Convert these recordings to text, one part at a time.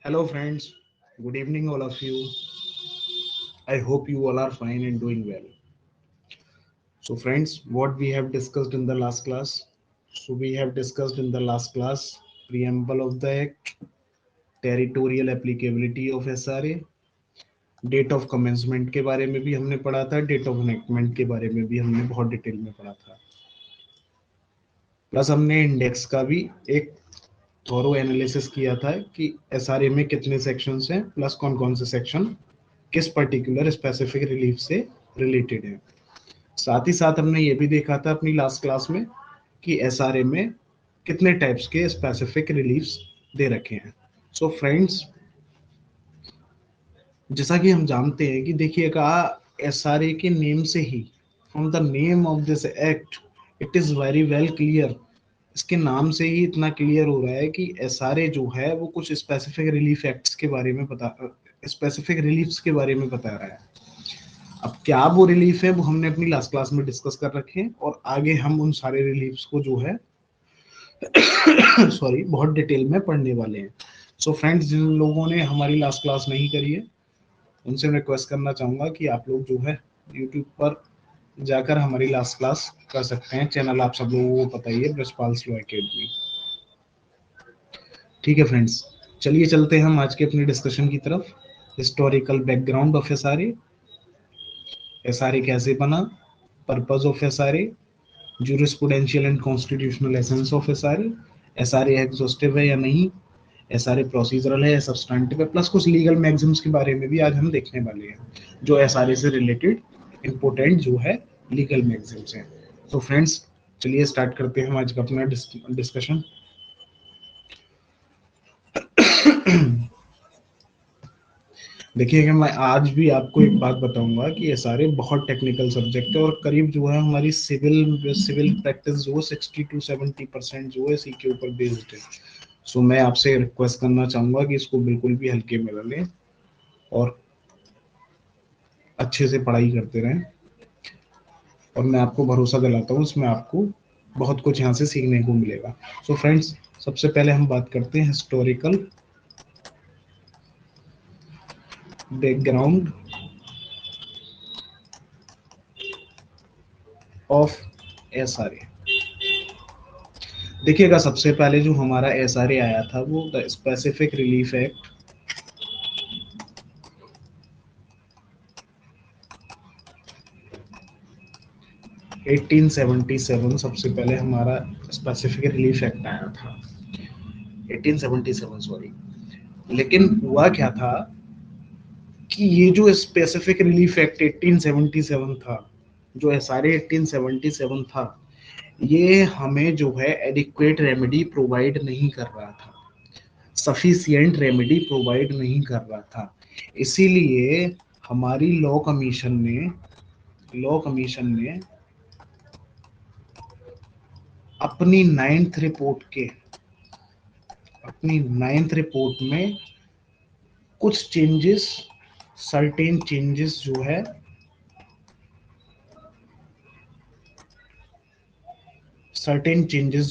Hello, friends. Good evening, all of you. I hope you all are fine and doing well. So, friends, what we have discussed in the last class? So, we have discussed in the last class preamble of the Act, territorial applicability of SRA, date of commencement के बारे में भी हमने पढ़ा था, date of enactment के बारे में भी हमने बहुत डिटेल में पढ़ा था। प्लस हमने इंडेक्स का भी एक थोरो एनालिसिस किया था कि एसआरए में कितने सेक्शंस हैं, प्लस कौन कौन से सेक्शन किस पर्टिकुलर स्पेसिफिक रिलीफ से रिलेटेड है। साथ ही साथ हमने ये भी देखा था अपनी लास्ट क्लास में कि एसआरए में कितने टाइप्स के स्पेसिफिक रिलीफ्स दे रखे हैं। सो फ्रेंड्स, जैसा कि हम जानते हैं कि देखिएगा एसआरए के नेम से ही, from the name of this act, it is very well clear. इसके नाम से ही इतना क्लियर हो रहा है कि एसआरए जो है वो कुछ स्पेसिफिक रिलीफ एक्ट्स के बारे में बता स्पेसिफिक रिलीफ्स के बारे में बता रहा है। अब क्या वो रिलीफ है वो हमने अपनी लास्ट क्लास में डिस्कस कर रखे हैं और आगे हम उन सारे रिलीफ्स को जो है सॉरी बहुत डिटेल में पढ़ने वाले हैं। सो फ्रेंड्स, जिन लोगों ने हमारी लास्ट क्लास नहीं करी है उनसे मैं रिक्वेस्ट करना चाहूंगा कि आप लोग जो है यूट्यूब पर जाकर हमारी लास्ट क्लास कर सकते हैं। चैनल आप सब लोगों को पता ही है, ब्रजपाल स्लो एकेडमी। ठीक है फ्रेंड्स, चलिए चलते हैं हम आज के अपने डिस्कशन की तरफ। Historical background of SRA, SRA कैसे बना, purpose of SRA, jurisprudential and constitutional essence of SRA, SRA exhaustive है या नहीं, एसआरए प्रोसीजरल है या सब्सटेंटिव है, प्लस कुछ लीगल मैगजिम्स के बारे में भी आज हम देखने वाले हैं जो एसआरए से रिलेटेड इंपोर्टेंट जो है लीगल मैगजिम्स हैं। तो फ्रेंड्स, चलिए स्टार्ट करते हैं आज का अपना डिस्कशन। देखिएगा, मैं आज भी आपको एक बात बताऊंगा कि ये सारे बहुत टेक्निकल सब्जेक्ट है और करीब जो है हमारी सिविल प्रैक्टिस जो 60 to 70% जो है इसी के ऊपर बेस्ड है। सो मैं आपसे रिक्वेस्ट करना चाहूंगा कि इसको बिल्कुल भी हल्के में न लें और अच्छे से पढ़ाई करते रहें। और मैं आपको भरोसा दिलाता हूँ इसमें आपको बहुत कुछ यहाँ से सीखने को मिलेगा। सो फ्रेंड्स, सबसे पहले हम बात करते हैं हिस्टोरिकल बैकग्राउंड ऑफ एसआरए। देखिएगा, सबसे पहले जो हमारा एसआरए आया था वो द स्पेसिफिक रिलीफ एक्ट 1877 सबसे पहले हमारा स्पेसिफिक रिलीफ एक्ट आया था 1877, सॉरी। लेकिन हुआ क्या था कि ये जो स्पेसिफिक रिलीफ एक्ट 1877 था, जो एसआरए 1877 था, ये हमें जो है एडिक्वेट रेमेडी प्रोवाइड नहीं कर रहा था, सफिशिएंट रेमेडी प्रोवाइड नहीं कर रहा था। इसीलिए हमारी लॉ कमीशन ने अपनी नाइन्थ रिपोर्ट में कुछ चेंजेस, सर्टेन चेंजेस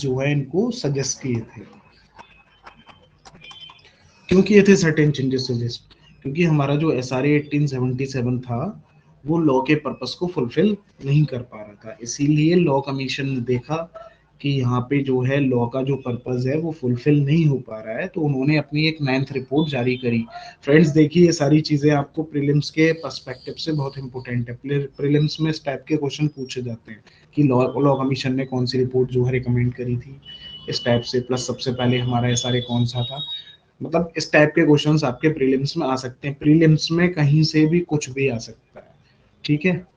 जो है इनको सजेस्ट किए थे। क्यों किए थे सर्टेन चेंजेस सजेस्ट? क्योंकि हमारा जो एसआरए 1877 था वो लॉ के पर्पस को फुलफिल नहीं कर पा रहा था। इसीलिए लॉ कमीशन ने देखा कि यहाँ पे जो है लॉ का जो पर्पस है वो फुलफिल नहीं हो पा रहा है, तो उन्होंने अपनी एक 9th रिपोर्ट जारी करी। फ्रेंड्स देखिए, ये सारी चीजें आपको प्रीलिम्स के पर्सपेक्टिव से बहुत इंपॉर्टेंट है। प्रीलिम्स में इस टाइप के क्वेश्चन पूछे जाते हैं कि लॉ कमीशन ने कौन सी रिपोर्ट जो है रिकमेंड करी थी इस टाइप से, प्लस सबसे पहले हमारा एसआरए कौन सा था। मतलब इस टाइप के क्वेश्चंस आपके प्रीलिम्स में आ सकते हैं। प्रीलिम्स में कहीं से भी कुछ भी आ सकता है, ठीक है।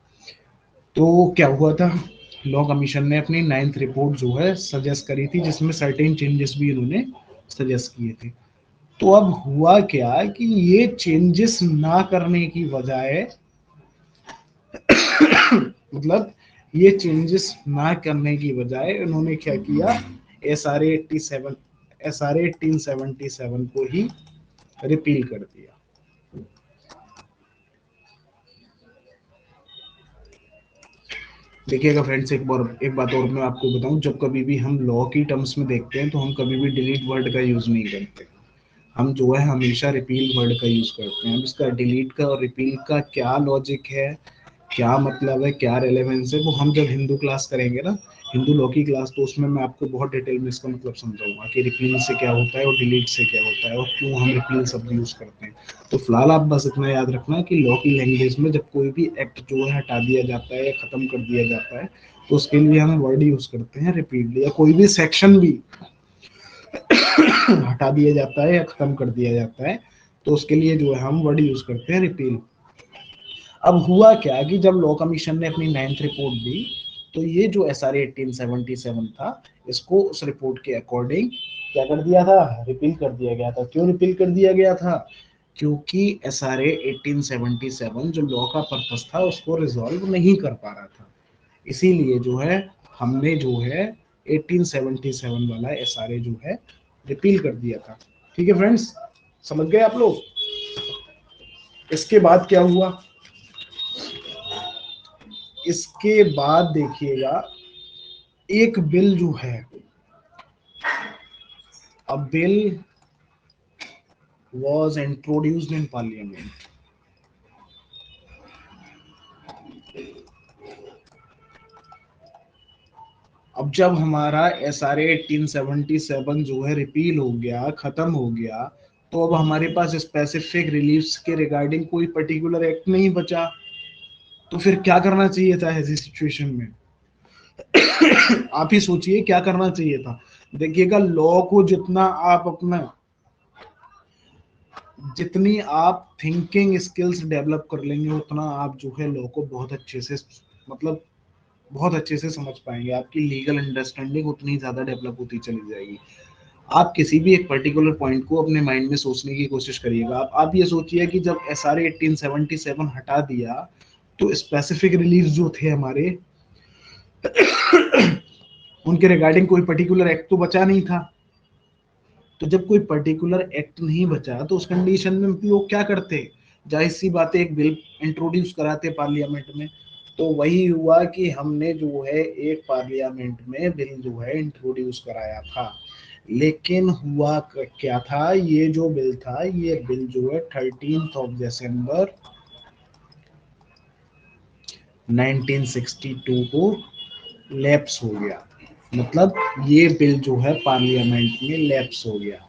तो क्या हुआ था, लॉ कमीशन ने अपनी 9th रिपोर्ट जो है सजेस्ट करी थी जिसमें सर्टेन चेंजेस भी इन्होंने सजेस्ट किए थे। तो अब हुआ क्या कि ये चेंजेस ना करने की बजाय मतलब ये चेंजेस ना करने की बजाय उन्होंने क्या किया, एस आर ए 1877 को ही रिपील कर दिया। देखिएगा फ्रेंड्स, एक बात और मैं आपको बताऊं, जब कभी भी हम लॉ की टर्म्स में देखते हैं तो हम कभी भी डिलीट वर्ड का यूज नहीं करते। हम जो है हमेशा रिपील वर्ड का यूज करते हैं। अब इसका डिलीट का और रिपील का क्या लॉजिक है, क्या मतलब है, क्या रेलेवेंस है, वो हम जब हिंदू क्लास करेंगे ना, हिंदू लॉ की क्लास, तो उसमें मैं आपको बहुत डिटेल में इसका मतलब समझाऊंगा कि रिपील से क्या होता है और डिलीट से क्या होता है और क्यों हम रिपील शब्द यूज करते हैं। तो फिलहाल आप बस इतना याद रखना कि लॉ की लैंग्वेज में जब कोई भी एक्ट जो है हटा दिया जाता है या खत्म कर दिया जाता है, तो उसके लिए हम वर्ड यूज करते हैं रिपील, या कोई भी सेक्शन भी हटा दिया जाता है या खत्म कर दिया जाता है, तो उसके लिए जो है हम वर्ड यूज करते हैं रिपील। अब हुआ क्या कि जब लॉ कमीशन ने अपनी 9th रिपोर्ट दी, तो ये जो एस आर 1877 था, इसको उस रिपोर्ट के अकॉर्डिंग क्या कर दिया था, रिपील कर दिया गया था। क्यों रिपील कर दिया गया था? क्योंकि एस आर 1877 जो लॉ का पर्पस था उसको रिजॉल्व नहीं कर पा रहा था, इसीलिए जो है हमने जो है 1877 वाला एस आर ए जो है रिपील कर दिया था। ठीक है फ्रेंड्स, समझ गए आप लोग? इसके बाद क्या हुआ, इसके बाद देखिएगा एक बिल जो है, a bill was introduced in parliament। अब जब हमारा एस आर 1877 जो है रिपील हो गया, खत्म हो गया, तो अब हमारे पास स्पेसिफिक रिलीफ्स के रिगार्डिंग कोई पर्टिकुलर एक्ट नहीं बचा। तो फिर क्या करना चाहिए था ऐसी सिचुएशन में? आप ही सोचिए क्या करना चाहिए था। देखिएगा, लॉ को जितना आप अपना, जितनी आप थिंकिंग स्किल्स डेवलप कर लेंगे, उतना आप जो है लॉ को बहुत अच्छे से, मतलब बहुत अच्छे से समझ पाएंगे। आपकी लीगल अंडरस्टैंडिंग उतनी ज्यादा डेवलप होती चली जाएगी। आप किसी भी एक पर्टिकुलर पॉइंट को अपने माइंड में सोचने की कोशिश करिएगा। आप ये सोचिए कि जब एस आर 1877 हटा दिया, तो स्पेसिफिक रिलीफ जो थे हमारे, उनके रिगार्डिंग कोई पर्टिकुलर एक्ट तो बचा नहीं था। तो जब कोई पर्टिकुलर एक्ट नहीं बचा, तो उस कंडीशन में लोग क्या करते, जाहिर सी बात है एक बिल इंट्रोड्यूस कराते पार्लियामेंट में। तो वही हुआ कि हमने जो है एक पार्लियामेंट में बिल जो है इंट्रोड्यूस कराया था। लेकिन हुआ क्या था, ये जो बिल था, ये बिल जो है 13 दिसंबर 1962 को लैप्स हो गया। मतलब ये बिल जो है पार्लियामेंट में लैप्स हो गया,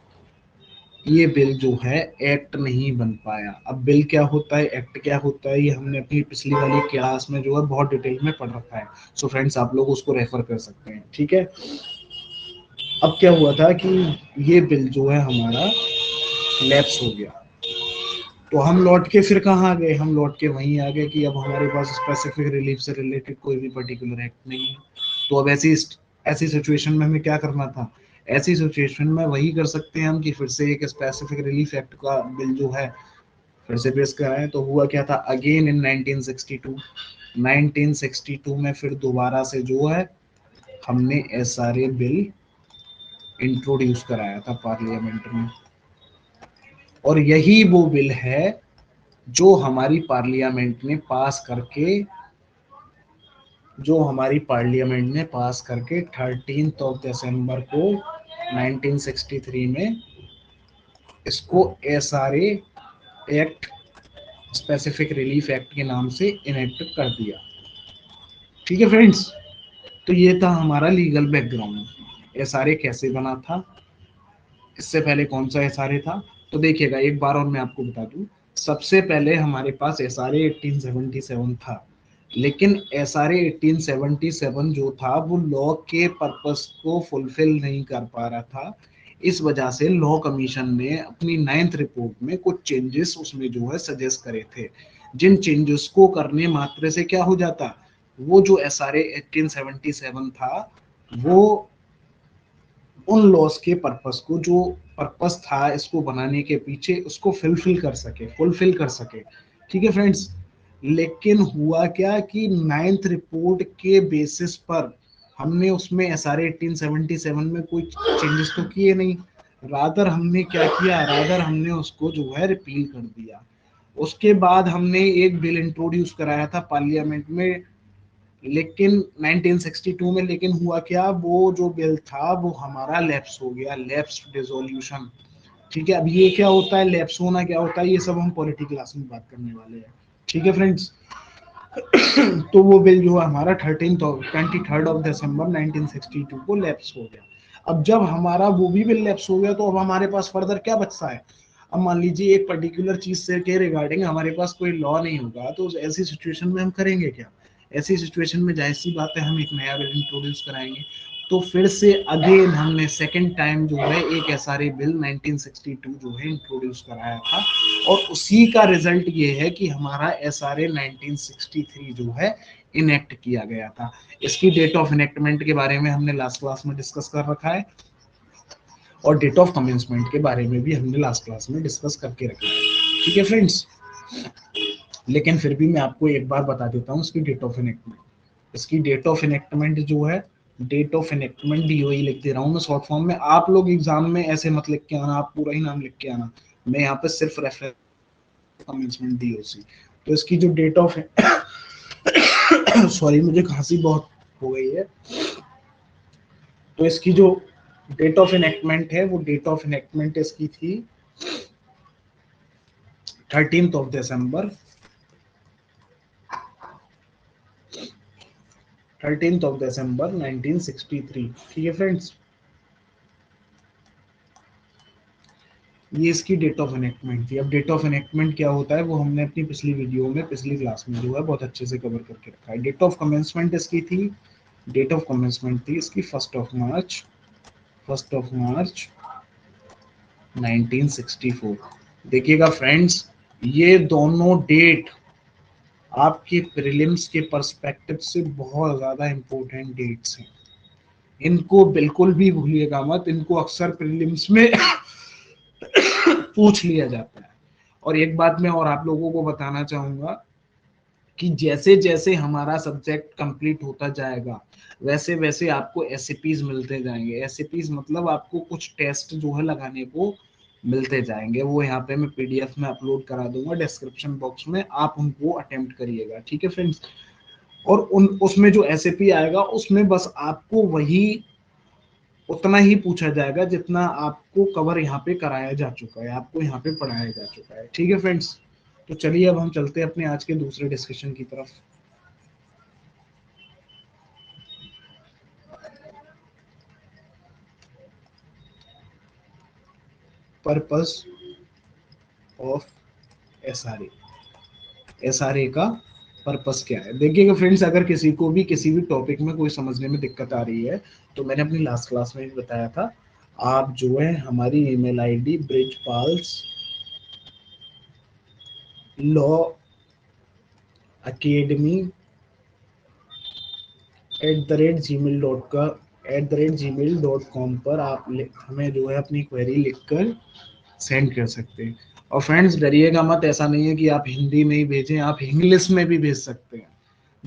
ये बिल जो है एक्ट नहीं बन पाया। अब बिल क्या होता है, एक्ट क्या होता है, ये हमने अपनी पिछली वाली क्लास में जो है बहुत डिटेल में पढ़ रखा है। सो फ्रेंड्स, आप लोग उसको रेफर कर सकते हैं। ठीक है, अब क्या हुआ था कि ये बिल जो है हमारा लैप्स हो गया, तो हम लौट के फिर कहाँ आ गए, हम लौट के वहीं आ गए कि अब हमारे पास स्पेसिफिक रिलीफ से रिलेटेड कोई भी पर्टिकुलर एक्ट नहीं है। तो अब ऐसी ऐसी सिचुएशन में हमें क्या करना था, ऐसी सिचुएशन में वही कर सकते हैं हम कि फिर से एक स्पेसिफिक रिलीफ एक्ट का बिल जो है फिर से पेश कराएं। तो हुआ क्या था, अगेन इन 1962 में फिर दोबारा से जो है हमने एसआरए बिल इंट्रोड्यूस कराया था पार्लियामेंट में। और यही वो बिल है जो हमारी पार्लियामेंट ने पास करके, जो हमारी पार्लियामेंट ने पास करके 13 दिसंबर को 1963 में इसको SRA act, specific relief act के नाम से इनेक्ट कर दिया। ठीक है फ्रेंड्स, तो ये था हमारा लीगल बैकग्राउंड। एसआरए कैसे बना था, इससे पहले कौन सा एसआरए था। तो देखिएगा एक बार और मैं आपको बता दूं, सबसे पहले हमारे पास एसआरए 1877 था। लेकिन एसआरए 1877 जो था वो लॉ के पर्पस को फुलफिल नहीं कर पा रहा था। इस वजह से लॉ कमीशन ने अपनी 9th रिपोर्ट में कुछ चेंजेस उसमें जो है सजेस्ट करे थे, जिन चेंजेस को करने मात्र से क्या हो जाता, वो जो एसआरए 1877 था वो उन लॉस के पर्पस को, जो पर्पस था इसको बनाने के पीछे, उसको फुलफिल कर सके। ठीक है फ्रेंड्स, लेकिन हुआ क्या कि 9th रिपोर्ट के बेसिस पर हमने उसमें एस आर 1877 में कोई चेंजेस तो किए नहीं, रादर हमने क्या किया, रादर हमने उसको जो है रिपील कर दिया। उसके बाद हमने एक बिल इंट्रोड्यूस कराया था पार्लियामेंट में, लेकिन 1962 में, लेकिन हुआ क्या, वो जो बिल था वो हमारा लैप्स हो गया, लैप्स डिसोल्यूशन। ठीक है, अब ये क्या होता है, लैप्स होना क्या होता है, ये सब हम पॉलिटी क्लास में बात करने वाले हैं। ठीक है फ्रेंड्स। तो वो बिल जो है हमारा 23 दिसंबर 1962 को लैप्स हो गया। अब जब हमारा वो भी बिल लैप्स हो गया तो अब हमारे पास फर्दर क्या बचता है। अब मान लीजिए एक पर्टिकुलर चीज से के रिगार्डिंग हमारे पास कोई लॉ नहीं होगा, तो ऐसी सिचुएशन में हम करेंगे क्या। ऐसी सिचुएशन में जाहिर सी बात है हम एक नया बिल इंट्रोड्यूस कराएंगे। तो फिर से अगेन हमने सेकेंड टाइम जो है एक एसआरए बिल 1962 जो है इंट्रोड्यूस कराया था, और उसी का रिजल्ट ये है कि हमारा एसआरए 1963 जो है इनेक्ट किया गया था। इसकी डेट ऑफ इनेक्टमेंट के बारे में हमने लास्ट क्लास में डिस्कस कर रखा है, और डेट ऑफ कमेंसमेंट के बारे में भी हमने लास्ट क्लास में डिस्कस करके रखा है। ठीक है फ्रेंड्स, लेकिन फिर भी मैं आपको एक बार बता देता हूँ इसकी डेट ऑफ इनेक्टमेंट। इसकी डेट ऑफ इनेक्टमेंट जो है, डेट ऑफ इनेक्टमेंट डीओई लिख दे रहा हूँ मैं शॉर्ट फॉर्म में। आप लोग एग्जाम में ऐसे मत लिख के आना, आप पूरा ही नाम लिख के आना। मैं यहाँ पे सिर्फ रेफरेंस कमेंसमेंट डीओसी। तो इसकी जो डेट ऑफ सॉरी मुझे खांसी बहुत हो गई है। तो इसकी जो डेट ऑफ इनेक्टमेंट है, वो डेट ऑफ इनेक्टमेंट इसकी थी 13 दिसंबर 1963। ठीक है फ्रेंड्स, ये इसकी डेट ऑफ इनेक्टमेंट थी। अब डेट ऑफ इनेक्टमेंट क्या होता है वो हमने अपनी पिछली वीडियो में, पिछली क्लास में जो है बहुत अच्छे से कवर करके रखा है। डेट ऑफ कमेंसमेंट इसकी थी, डेट ऑफ कमेंसमेंट थी इसकी 1 मार्च 1964। देखिएगा फ्रेंड्स, ये दोनों डेट आपके प्रीलिम्स के पर्सपेक्टिव से बहुत ज्यादा इंपॉर्टेंट डेट्स हैं। इनको बिल्कुल भी भूलिएगा मत, इनको अक्सर प्रीलिम्स में पूछ लिया जाता है। और एक बात मैं और आप लोगों को बताना चाहूंगा कि जैसे जैसे हमारा सब्जेक्ट कंप्लीट होता जाएगा, वैसे वैसे आपको एसएपीज मिलते जाएंगे। एसएपीज मतलब आपको कुछ टेस्ट जो है लगाने को मिलते जाएंगे। वो यहाँ पे मैं पीडीएफ में अपलोड करा दूंगा डिस्क्रिप्शन बॉक्स में, आप उनको अटेम्प्ट करिएगा। ठीक है फ्रेंड्स, और उसमें जो एसएपी आएगा उसमें बस आपको वही उतना ही पूछा जाएगा जितना आपको कवर यहाँ पे कराया जा चुका है, आपको यहाँ पे पढ़ाया जा चुका है। ठीक है फ्रेंड्स, तो चलिए अब हम चलते हैं अपने आज के दूसरे डिस्कशन की तरफ। Purpose of SRA. एसआरए का पर्पस क्या है, देखिएगा फ्रेंड्स, अगर किसी को भी किसी भी टॉपिक में कोई समझने में दिक्कत आ रही है तो मैंने अपनी लास्ट क्लास में भी बताया था, आप जो है हमारी email ID Brijpals law academy @gmail.com पर आप हमें जो है अपनी क्वेरी लिखकर सेंड कर सकते हैं। और फ्रेंड्स डरिएगा मत, ऐसा नहीं है कि आप हिंदी में ही भेजें, आप इंग्लिश में भी भेज सकते हैं।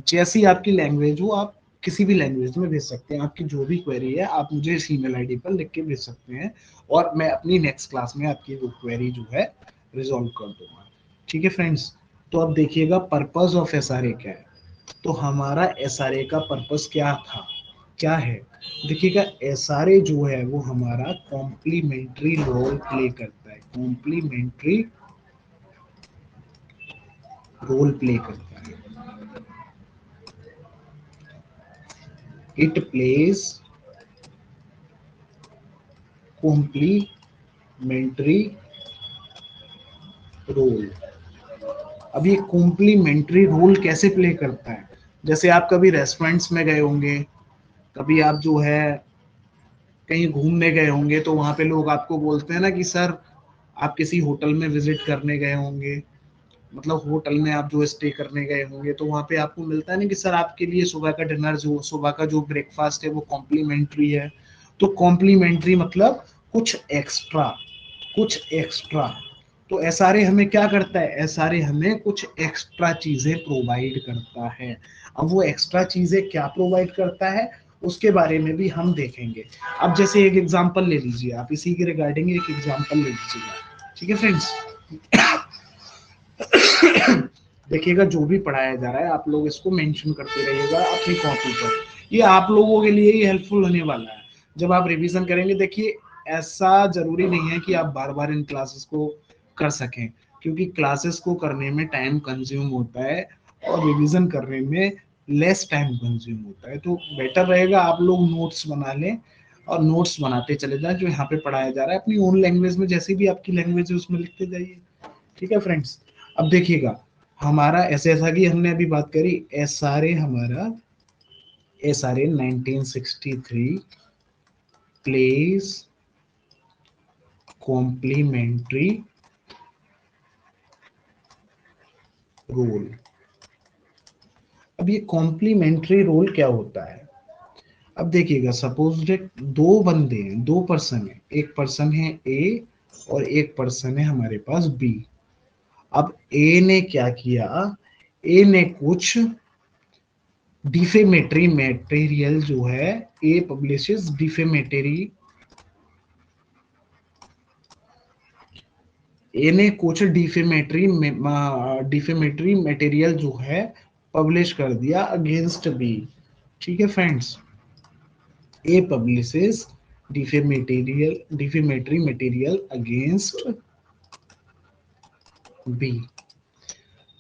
जैसी आपकी लैंग्वेज हो आप किसी भी लैंग्वेज में भेज सकते हैं। आपकी जो भी क्वेरी है आप मुझे इस ईमेल आईडी पर लिख के भेज सकते हैं, और मैं अपनी नेक्स्ट क्लास में आपकी वो क्वेरी जो है रिजॉल्व कर दूंगा। ठीक है फ्रेंड्स, तो अब देखिएगा पर्पस ऑफ एसआरए क्या है। तो हमारा एसआरए का पर्पस क्या था, क्या है, देखिएगा एसआरए जो है वो हमारा कॉम्प्लीमेंट्री रोल प्ले करता है, कॉम्प्लीमेंट्री रोल प्ले करता है। It plays complementary role. अब ये कॉम्प्लीमेंट्री रोल कैसे प्ले करता है, जैसे आप कभी रेस्टोरेंट्स में गए होंगे, कभी आप जो है कहीं घूमने गए होंगे, तो वहां पे लोग आपको बोलते हैं ना कि सर, आप किसी होटल में विजिट करने गए होंगे, मतलब होटल में आप जो स्टे करने गए होंगे, तो वहां पे आपको मिलता है ना कि सर आपके लिए सुबह का डिनर, जो सुबह का जो ब्रेकफास्ट है वो कॉम्प्लीमेंट्री है। तो कॉम्प्लीमेंट्री मतलब कुछ एक्स्ट्रा, कुछ एक्स्ट्रा। तो एसआरए हमें क्या करता है, एसआरए हमें कुछ एक्स्ट्रा चीजें प्रोवाइड करता है। अब वो एक्स्ट्रा चीजें क्या प्रोवाइड करता है उसके बारे में भी हम देखेंगे। अब जैसे एक एग्जांपल ले लीजिए, आप इसी के रिगार्डिंग एक एग्जांपल ले लीजिएगा। ठीक है फ्रेंड्स, देखिएगा जो भी पढ़ाया जा रहा है आप लोग इसको मेंशन करते रहिएगा अपनी कॉपी पर, ये आप लोगों के लिए ही हेल्पफुल होने वाला है जब आप रिवीजन करेंगे। देखिए ऐसा जरूरी नहीं है कि आप बार बार इन क्लासेस को कर सकें, क्योंकि क्लासेस को करने में टाइम कंज्यूम होता है और रिवीजन करने में लेस टाइम कंज्यूम होता है। तो बेटर रहेगा आप लोग नोट्स बना लें और नोट्स बनाते चले जाएं जो यहाँ पे पढ़ाया जा रहा है, अपनी ओन लैंग्वेज में, जैसी भी आपकी लैंग्वेज है उसमें लिखते जाइए। ठीक है फ्रेंड्स। अब देखिएगा हमारा ऐसे, ऐसा कि हमने अभी बात करी एसआरए, हमारा एसआरए 1963 प्लेस कॉम्प्लीमेंट्री रोल। अब ये कॉम्प्लीमेंट्री रोल क्या होता है? अब देखिएगा सपोज डेट दो बंदे हैं, दो पर्सन है, एक पर्सन है ए और एक पर्सन है हमारे पास बी। अब ए ने क्या किया, ए ने कुछ डिफेमेटरी मटेरियल जो है, ए पब्लिशेस डिफेमेटरी, ए ने कुछ डिफेमेटरी मटेरियल जो है पब्लिश कर दिया अगेंस्ट बी। ठीक है friends, A publishes defamatory material against B.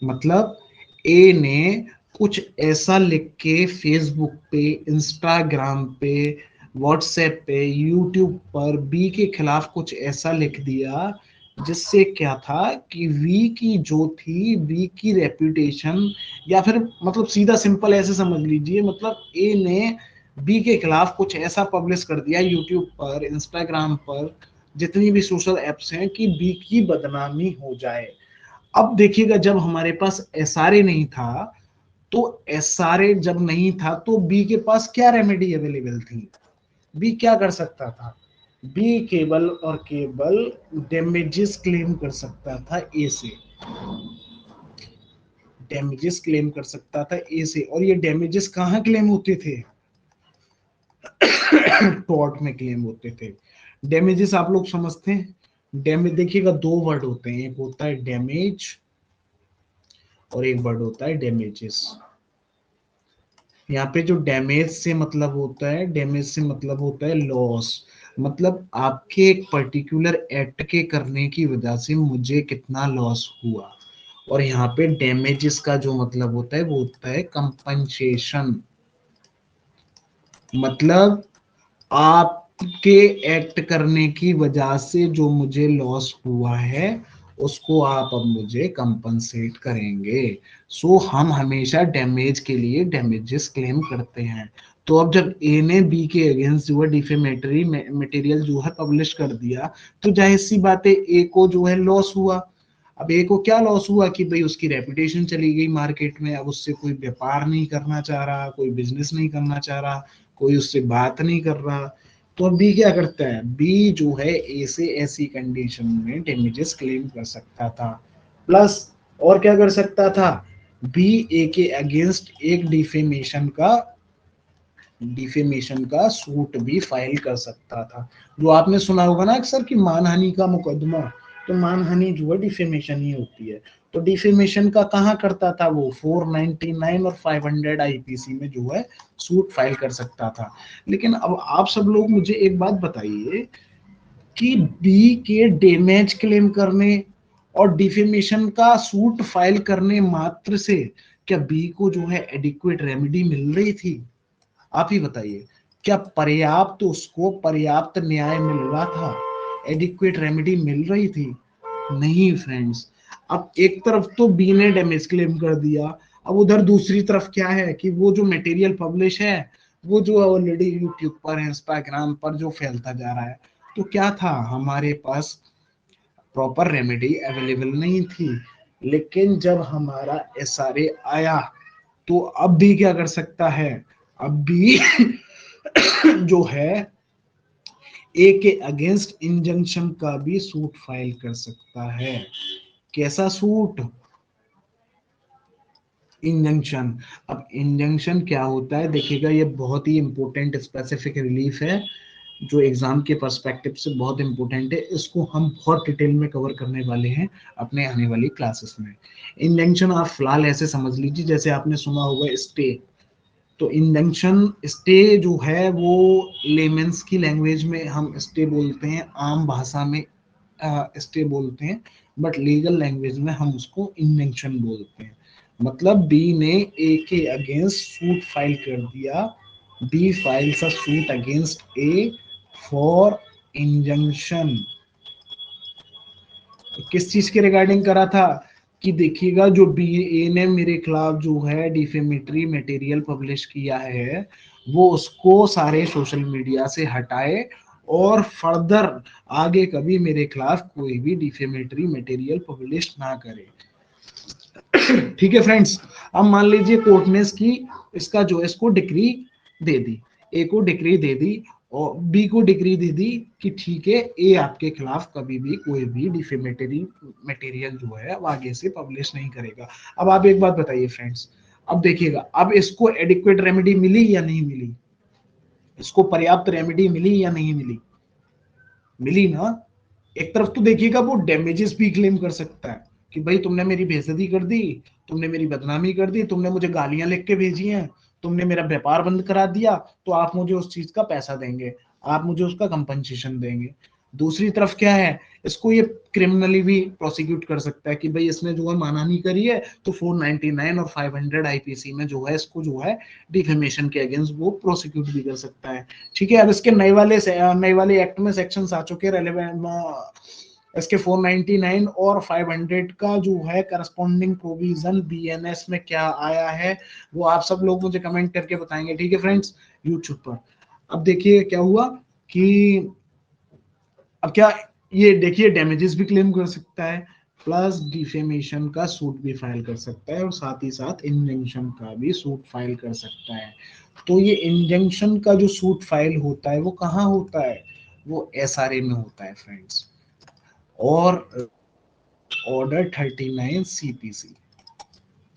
मतलब ए ने कुछ ऐसा लिख के फेसबुक पे, इंस्टाग्राम पे, व्हाट्सएप पे, यूट्यूब पर बी के खिलाफ कुछ ऐसा लिख दिया जिससे क्या था कि वी की जो थी, वी की रेपुटेशन, या फिर मतलब सीधा सिंपल ऐसे समझ लीजिए, मतलब ए ने बी के खिलाफ कुछ ऐसा पब्लिश कर दिया यूट्यूब पर, इंस्टाग्राम पर, जितनी भी सोशल एप्स हैं, कि बी की बदनामी हो जाए। अब देखिएगा जब हमारे पास एसआरए नहीं था, तो एसआरए जब नहीं था तो बी के पास क्या रेमेडी अवेलेबल थी? बी क्या कर सकता था? बी केवल और केवल डैमेजेस क्लेम कर सकता था ए से, डैमेजेस क्लेम कर सकता था ए से। और ये डैमेजेस कहाँ क्लेम होते थे? टॉर्ट में क्लेम होते थे। डैमेजेस आप लोग समझते हैं? डैमेज देखिएगा दो वर्ड होते हैं, एक होता है डैमेज और एक वर्ड होता है डैमेजेस। यहाँ पे जो डैमेज से मतलब होता है, डैमेज से मतलब होता है लॉस, मतलब आपके एक पर्टिकुलर एक्ट के करने की वजह से मुझे कितना लॉस हुआ। और यहाँ पे डैमेजेस का जो मतलब होता है वो होता है कंपनसेशन, मतलब आपके एक्ट करने की वजह से जो मुझे लॉस हुआ है उसको आप अब मुझे कंपनसेट करेंगे। सो हम हमेशा डैमेज के लिए डैमेजेस क्लेम करते हैं। तो अब जब ए ने बी के अगेंस्ट जो है डिफेमेटरी मटेरियल जो है पब्लिश कर दिया, तो जाहिर सी बात है ए को जो है लॉस हुआ। अब ए को क्या लॉस हुआ कि भाई उसकी रेपुटेशन चली गई मार्केट में, अब उससे कोई व्यापार नहीं करना चाह रहा, कोई बिजनेस नहीं करना चाह रहा, कोई उससे बात नहीं कर रहा। तो अब बी क्या करता है? बी जो है ए से ऐसी कंडीशन में डैमेजेस क्लेम कर सकता था, प्लस और क्या कर सकता था? बी ए के अगेंस्ट एक डिफेमेशन का सूट भी फाइल कर सकता था। जो आपने सुना होगा ना अक्सर कि मानहानि का मुकदमा, तो मानहानि जो है डिफेमेशन ही होती है। तो डिफेमेशन का कहाँ करता था वो? 499 और 500 आईपीसी में जो है सूट फाइल कर सकता था। लेकिन अब आप सब लोग मुझे एक बात बताइए कि बी के डैमेज क्लेम करने और डिफेमेशन का सूट फाइल करने मात्र से क्या बी को जो है एडिक्वेट रेमेडी मिल रही थी? आप ही बताइए, क्या पर्याप्त, उसको पर्याप्त न्याय मिल रहा था? एडिक्वेट रेमेडी मिल रही थी? नहीं फ्रेंड्स। अब एक तरफ तो बी ने डैमेज क्लेम कर दिया, अब उधर दूसरी तरफ क्या है कि वो जो मटेरियल पब्लिश है वो जो ऑलरेडी यूट्यूब पर, इंस्टाग्राम पर जो फैलता जा रहा है, तो क्या था, हमारे पास प्रॉपर रेमेडी अवेलेबल नहीं थी। लेकिन जब हमारा एसआरए आया तो अब भी क्या कर सकता है? अब भी जो है ए के अगेंस्ट इंजंक्शन का भी सूट फाइल कर सकता है। कैसा सूट? इंजंक्शन। अब इंजंक्शन क्या होता है देखिएगा, ये बहुत ही इंपॉर्टेंट स्पेसिफिक रिलीफ है जो एग्जाम के पर्सपेक्टिव से बहुत इंपॉर्टेंट है। इसको हम बहुत डिटेल में कवर करने वाले हैं अपने आने वाली क्लासेस में। इंजंक्शन आप फिलहाल ऐसे समझ लीजिए जैसे आपने सुना होगा स्टे, तो इंजंक्शन स्टे जो है वो लेमेंस की लैंग्वेज में हम स्टे बोलते हैं, आम भाषा में स्टे बोलते हैं, बट लीगल लैंग्वेज में हम उसको इंजंक्शन बोलते हैं। मतलब बी ने ए के अगेंस्ट सूट फाइल कर दिया, B files a suit against A for injunction. किस चीज के रिगार्डिंग करा था कि देखिएगा जो बी ए ने मेरे खिलाफ जो है डिफेमेटरी मटेरियल पब्लिश किया है वो उसको सारे सोशल मीडिया से हटाए और फर्दर आगे कभी मेरे खिलाफ कोई भी डिफेमेटरी मटेरियल पब्लिश ना करे। ठीक है फ्रेंड्स, अब मान लीजिए कोर्ट ने इसकी इसका जो है इसको डिक्री दे दी, ए को डिक्री दे दी और बी को डिक्री दे दी कि ठीक है ए आपके खिलाफ कभी भी कोई भी डिफेमेटरी मटेरियल जो है वो आगे से पब्लिश नहीं करेगा। अब आप एक बात बताइए फ्रेंड्स, अब देखिएगा अब इसको एडिक्वेट रेमेडी मिली या नहीं मिली, इसको पर्याप्त रेमेडी मिली या नहीं मिली, मिली ना। एक तरफ तो देखिएगा वो डैमेजेस भी क्लेम कर सकता है कि भाई तुमने मेरी बेइज्जती कर दी, तुमने मेरी बदनामी कर दी, तुमने मुझे गालियां लिख के भेजी हैं, तुमने मेरा व्यापार बंद करा दिया, तो आप मुझे उस चीज का पैसा देंगे, आप मुझे उसका कंपनसेशन देंगे। दूसरी तरफ क्या है, इसको ये क्रिमिनली भी प्रोसिक्यूट कर सकता है कि भाई इसने जो है मानहानि करी है तो 499 और 500 आईपीसी में जो है इसको जो है डिफेमेशन के अगेंस्ट वो प्रोसिक्यूट भी कर सकता है। ठीक है, अब इसके नए वाले एक्ट में सेक्शंस आ चुके हैं रेलेवेंट, इसके 499 और 500 का जो है करस्पॉन्डिंग प्रोविजन बीएनएस में क्या आया है वो आप सब लोग मुझे कमेंट करके बताएंगे। ठीक है फ्रेंड्स, यूट्यूब पर। अब देखिए क्या हुआ कि अब क्या, ये देखिए डैमेजेस भी क्लेम कर सकता है, प्लस डिफेमेशन का सूट भी फाइल कर सकता है और साथ ही साथ इंजंक्शन का भी सूट फाइल कर सकता है। तो ये इंजंक्शन का जो सूट फाइल होता है वो कहाँ होता है, वो एसआरए में होता है फ्रेंड्स, और ऑर्डर 39 सीपीसी।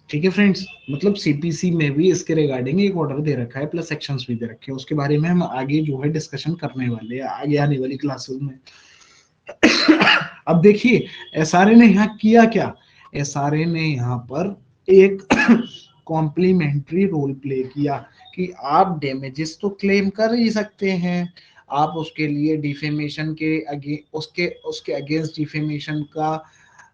ठीक है फ्रेंड्स, मतलब सीपीसी में भी इसके रिगार्डिंग एक ऑर्डर दे रखा है, प्लस सेक्शंस भी दे रखे हैं, उसके बारे में हम आगे जो है डिस्कशन करने वाले हैं आगे आने वाली क्लासेस में। अब देखिए एसआरए ने यहाँ किया क्या, एसआरए ने यहाँ पर एक कॉम्प्लीमेंट्री रोल प्ले किया कि आप डैमेजेस तो क्लेम कर ही सकते हैं, आप उसके लिए डिफेमेशन के अगे उसके उसके अगेंस्ट डिफेमेशन का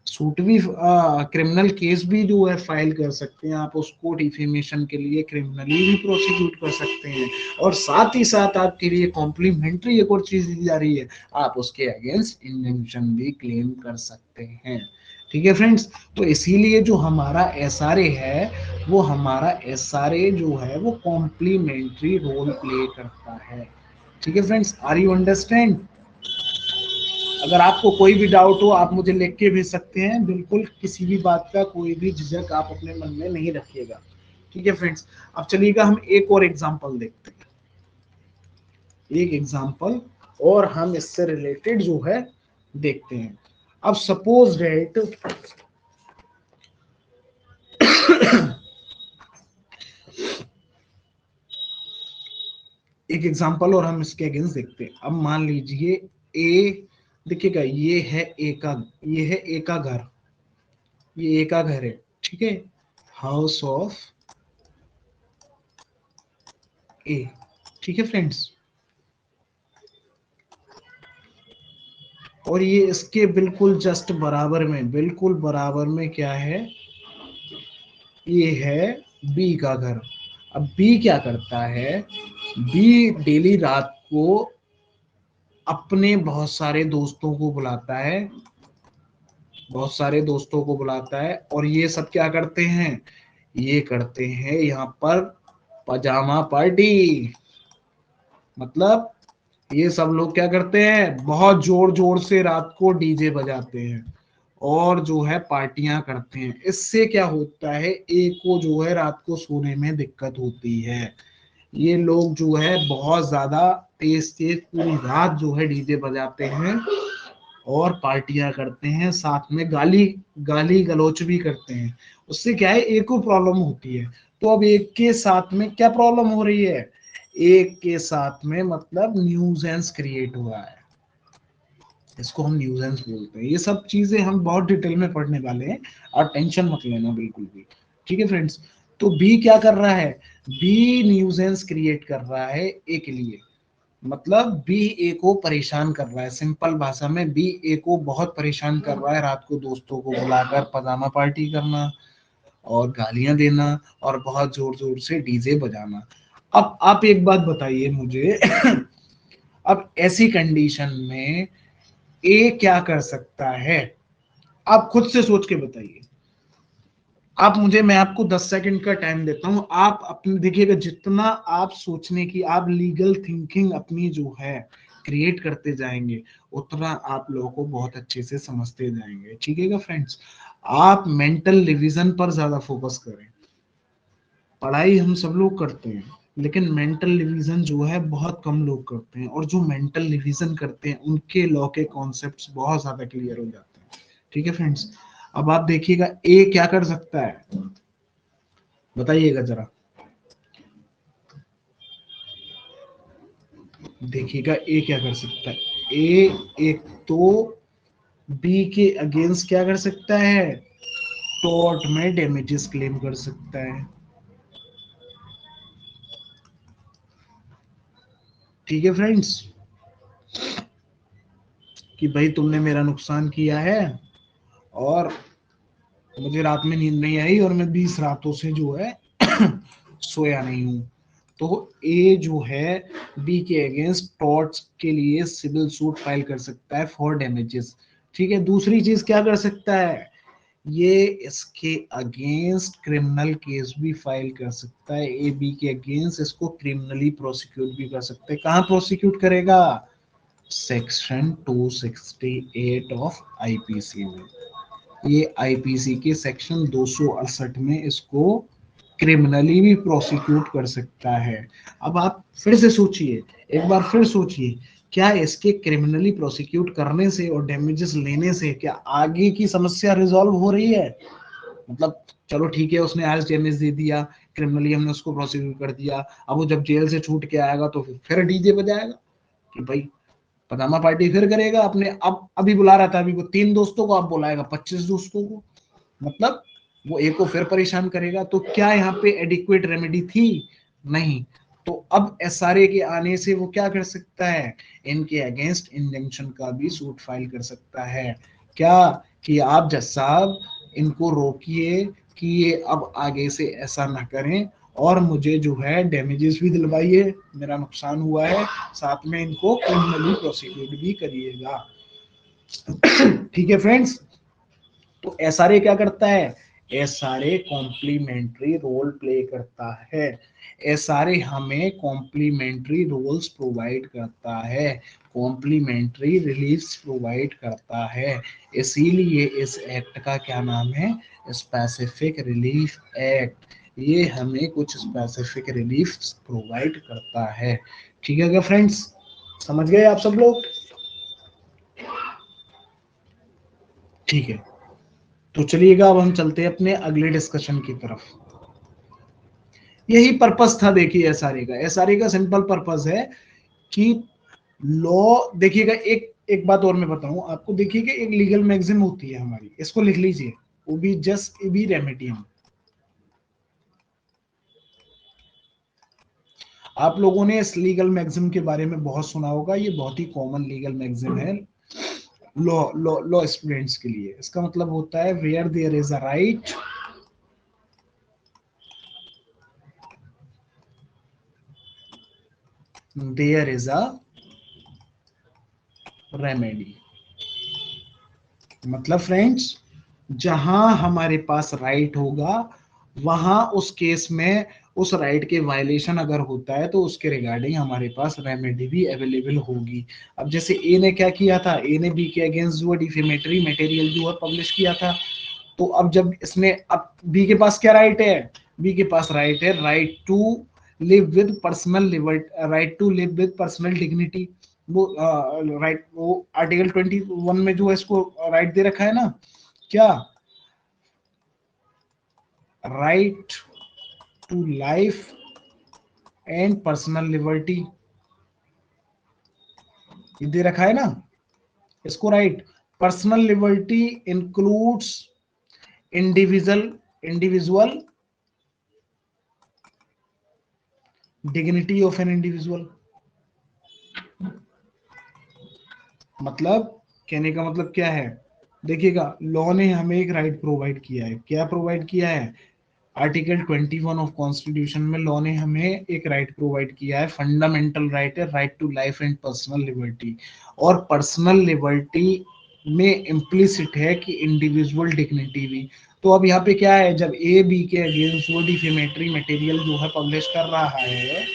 सूट भी क्रिमिनल केस भी जो है फाइल कर सकते हैं, आप उसको डिफेमेशन के लिए क्रिमिनली भी प्रोसिक्यूट कर सकते हैं, और साथ ही साथ आपके लिए कॉम्प्लीमेंट्री एक और चीज दी जा रही है, आप उसके अगेंस्ट इंजंक्शन भी क्लेम कर सकते हैं। ठीक है फ्रेंड्स, तो इसीलिए जो हमारा एसआरए है वो हमारा एसआरए जो है वो कॉम्प्लीमेंट्री रोल प्ले करता है। ठीक है फ्रेंड्स, आर यू अंडरस्टैंड। अगर आपको कोई भी डाउट हो आप मुझे लिख के भेज सकते हैं, बिल्कुल किसी भी बात का कोई भी झिझक आप अपने मन में नहीं रखिएगा। ठीक है फ्रेंड्स, अब चलिएगा हम एक और एग्जांपल देखते हैं, एक एग्जांपल और हम इससे रिलेटेड जो है देखते हैं। अब सपोज डेट एक एग्जांपल और हम इसके अगेंस्ट देखते हैं। अब मान लीजिए ए, देखिएगा ये है ए का घर, ये ए का घर है। ठीक है, हाउस ऑफ ए। ठीक है फ्रेंड्स, और ये इसके बिल्कुल जस्ट बराबर में, बिल्कुल बराबर में क्या है, ये है बी का घर। अब बी क्या करता है, बी डेली रात को अपने बहुत सारे दोस्तों को बुलाता है, बहुत सारे दोस्तों को बुलाता है और ये सब क्या करते हैं, ये करते हैं यहाँ पर पजामा पार्टी। मतलब ये सब लोग क्या करते हैं, बहुत जोर जोर से रात को डीजे बजाते हैं और जो है पार्टियां करते हैं। इससे क्या होता है, एक को जो है रात को सोने में दिक्कत होती है। ये लोग जो है बहुत ज्यादा तेज तेज पूरी रात जो है डीजे बजाते हैं और पार्टियां करते हैं, साथ में गाली गाली गलौच भी करते हैं। उससे क्या है, एक को प्रॉब्लम होती है। तो अब एक के साथ में क्या प्रॉब्लम हो रही है, एक के साथ में मतलब न्यूजेंस क्रिएट हुआ है, इसको हम न्यूजेंस बोलते हैं। ये सब चीजें हम बहुत डिटेल में पढ़ने वाले हैं और टेंशन मत लेना बिल्कुल भी। ठीक है फ्रेंड्स, तो बी क्या कर रहा है, बी न्यूजेंस क्रिएट कर रहा है ए के लिए, मतलब बी ए को परेशान कर रहा है। सिंपल भाषा में बी ए को बहुत परेशान कर रहा है, रात को दोस्तों को बुलाकर पजामा पार्टी करना और गालियां देना और बहुत जोर जोर से डीजे बजाना। अब आप एक बात बताइए मुझे अब ऐसी कंडीशन में ए क्या कर सकता है, आप खुद से सोच के बताइए। आप मुझे, मैं आपको 10 सेकंड का टाइम देता हूं, आप अपने देखिएगा, जितना आप सोचने की, आप लीगल थिंकिंग अपनी जो है क्रिएट करते जाएंगे, उतना आप लोगों को बहुत अच्छे से समझते जाएंगे। ठीक है फ्रेंड्स, आप मेंटल रिवीजन पर ज्यादा फोकस करें। पढ़ाई हम सब लोग करते हैं, लेकिन मेंटल रिवीजन जो है बहुत कम लोग करते हैं, और जो मेंटल रिवीजन करते हैं उनके लॉ के कॉन्सेप्ट्स बहुत ज्यादा क्लियर हो जाते हैं। ठीक है फ्रेंड्स, अब आप देखिएगा ए क्या कर सकता है, बताइएगा जरा, देखिएगा ए क्या कर सकता है। ए एक तो बी के अगेंस्ट क्या कर सकता है, टॉर्ट में डैमेजेस क्लेम कर सकता है। ठीक है फ्रेंड्स, कि भाई तुमने मेरा नुकसान किया है और मुझे रात में नींद नहीं आई और मैं 20 रातों से जो है सोया नहीं हूं। तो ए जो है बी के अगेंस्ट टॉर्ट्स के लिए सिविल सूट फाइल कर सकता है फॉर डैमेजेस। ठीक है, दूसरी चीज क्या कर सकता है, ये इसके अगेंस्ट क्रिमिनल केस भी फाइल कर सकता है। ए बी के अगेंस्ट इसको क्रिमिनली प्रोसिक्यूट भी कर सकते हैं। कहाँ प्रोसिक्यूट करेगा, सेक्शन 268 ऑफ आईपीसी में। ये आईपीसी के सेक्शन 268 में इसको क्रिमिनली भी प्रोसिक्यूट कर सकता है। अब आप फिर से सोचिए, एक बार फिर सोचिए, क्या इसके क्रिमिनली प्रोसिक्यूट करने से और डैमेजेस लेने से क्या आगे की समस्या रिजॉल्व हो रही है? मतलब चलो ठीक है, उसने आज डैमेज दे दिया, क्रिमिनली हमने उसको प्रोसिक्यूट कर दिया, अब वो जब जेल से छूट के आएगा तो फिर डीजे बजाएगा कि भाई पनामा पार्टी फिर करेगा अपने, अब अभी बुला रहा था, अभी वो 3 दोस्तों को, अब बुलाएगा 25 दोस्तों को, मतलब वो एक को फिर परेशान करेगा। तो क्या यहाँ पे एडिक्वेट रेमेडी थी? नहीं। तो अब एसआरए के आने से वो क्या कर सकता है, इनके अगेंस्ट इंजंक्शन का भी सूट फाइल कर सकता है। क्या कि आप जज साहब इनको रोकिए कि ये अब आगे से ऐसा ना करें, और मुझे जो है डैमेजेस भी दिलवाइए, मेरा नुकसान हुआ है, साथ में इनको क्रिमिनली प्रोसिक्यूट भी करिएगा। ठीक है फ्रेंड्स, तो एसआरए क्या करता है, एसआरए कॉम्प्लीमेंट्री रोल प्ले करता है। एसआरए हमें कॉम्प्लीमेंट्री रोल्स प्रोवाइड करता है, कॉम्प्लीमेंट्री रिलीफ्स प्रोवाइड करता है। इसीलिए इस एक्ट का क्या नाम है, स्पेसिफिक रिलीफ एक्ट। ये हमें कुछ स्पेसिफिक रिलीफ प्रोवाइड करता है। ठीक है क्या फ्रेंड्स, समझ गए आप सब लोग? ठीक है, तो चलिएगा अब हम चलते हैं अपने अगले डिस्कशन की तरफ। यही पर्पस था देखिए एसआरए का। एसआरए का सिंपल पर्पस है कि लॉ, देखिएगा एक एक बात और मैं बताऊं आपको, देखिएगा एक लीगल मैगजिम होती है हमारी, इसको लिख लीजिए, ओबी जस इबी रेमेडियम। आप लोगों ने इस लीगल मैगजिम के बारे में बहुत सुना होगा, ये बहुत ही कॉमन लीगल मैगजिम है लॉ लॉ लॉ स्टूडेंट्स के लिए। इसका मतलब होता है where there is a right, there is a remedy. मतलब फ्रेंड्स, जहां हमारे पास राइट होगा, वहां उस केस में उस राइट के वायलेशन अगर होता है तो उसके रिगार्डिंग हमारे पास रेमेडी भी अवेलेबल होगी। अब जैसे ए ने क्या किया था, ए ने बी के अगेंस्ट जो डिफेमेटरी मटेरियल जो है पब्लिश किया था, तो अब जब इसने, अब बी के पास क्या राइट है, बी के पास राइट है, right to live with personal liberty, right to live with personal dignity. वो राइट, वो आर्टिकल 21 में जो है इसको राइट दे रखा है ना, क्या, right to life and personal liberty, ये दे रखा है ना इसको right. Personal liberty includes individual individual dignity of an individual, मतलब कहने का मतलब क्या है, देखिएगा लॉ ने हमें एक राइट प्रोवाइड किया है, क्या प्रोवाइड किया है, आर्टिकल 21 ऑफ कॉन्स्टिट्यूशन में लॉ ने हमें एक राइट प्रोवाइड किया है, फंडामेंटल राइट है, right to life and personal liberty, और पर्सनल लिबर्टी में इम्प्लिसिट है कि इंडिविजुअल डिग्निटी भी। तो अब यहाँ पे क्या है, जब ए बी के अगेंस्ट वो डिफेमेटरी मटेरियल जो है पब्लिश कर रहा है,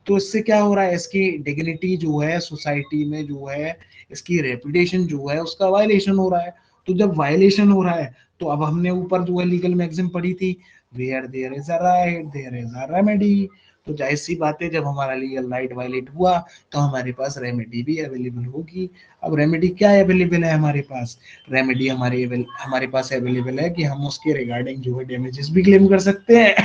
तो इससे क्या हो रहा है, इसकी डिग्निटी जो है सोसाइटी में जो है, इसकी रेपुटेशन जो है उसका वायलेशन हो रहा है। तो जब वायलेशन हो रहा है, तो अब हमने ऊपर जो है लीगल मैगजिम पढ़ी थी, where there is a right there is a remedy. तो जाहिर सी बात है, जब हमारा लीगल राइट वायलेट हुआ तो हमारे पास रेमेडी भी अवेलेबल होगी। अब रेमेडी क्या अवेलेबल है हमारे पास, रेमेडी हमारे पास अवेलेबल है कि हम उसके रिगार्डिंग जो है डैमेजेस भी क्लेम कर सकते हैं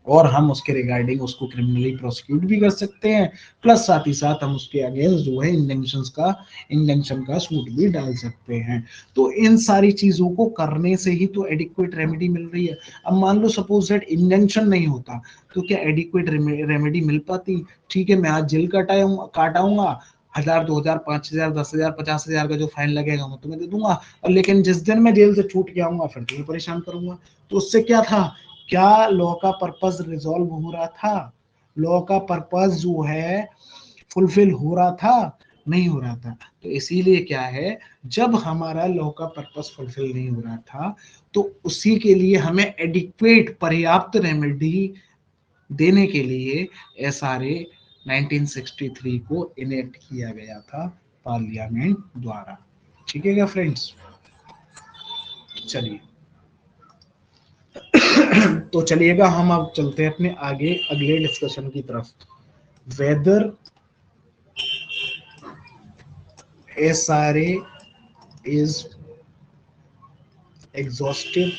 और हम उसके रिगार्डिंग उसको क्रिमिनली प्रोसिक्यूट भी कर सकते हैं, प्लस साथ ही साथ हम उसके अगेंस्ट जो है इंजंक्शन का सूट भी डाल सकते हैं। तो इन सारी चीजों को करने से ही तो एडिक्वेट रेमेडी मिल रही है। अब मान लो सपोज दैट इंजंक्शन नहीं होता, तो क्या एडिक्वेट रेमेडी मिल पाती, ठीक है मैं आज जेल काटाऊंगा, 1000 2000 5000 10,000 50,000 का जो फाइन लगेगा मैं तुम्हें दे दूंगा, और लेकिन जिस दिन मैं जेल से छूट के आऊंगा फिर तुम्हें परेशान करूंगा। तो उससे क्या था, क्या लॉ का पर्पस रिजॉल्व हो रहा था, लॉ का पर्पस जो है फुलफिल हो रहा था, नहीं हो रहा था। तो इसीलिए क्या है, जब हमारा लॉ का पर्पस फुलफिल नहीं हो रहा था, तो उसी के लिए हमें एडिक्वेट पर्याप्त रेमेडी देने के लिए एसआरए 1963 को इनेक्ट किया गया था पार्लियामेंट द्वारा। ठीक है क्या फ्रेंड्स, चलिए तो चलिएगा हम अब चलते हैं अपने आगे अगले डिस्कशन की तरफ, वेदर एसआरए इज एग्जॉस्टिव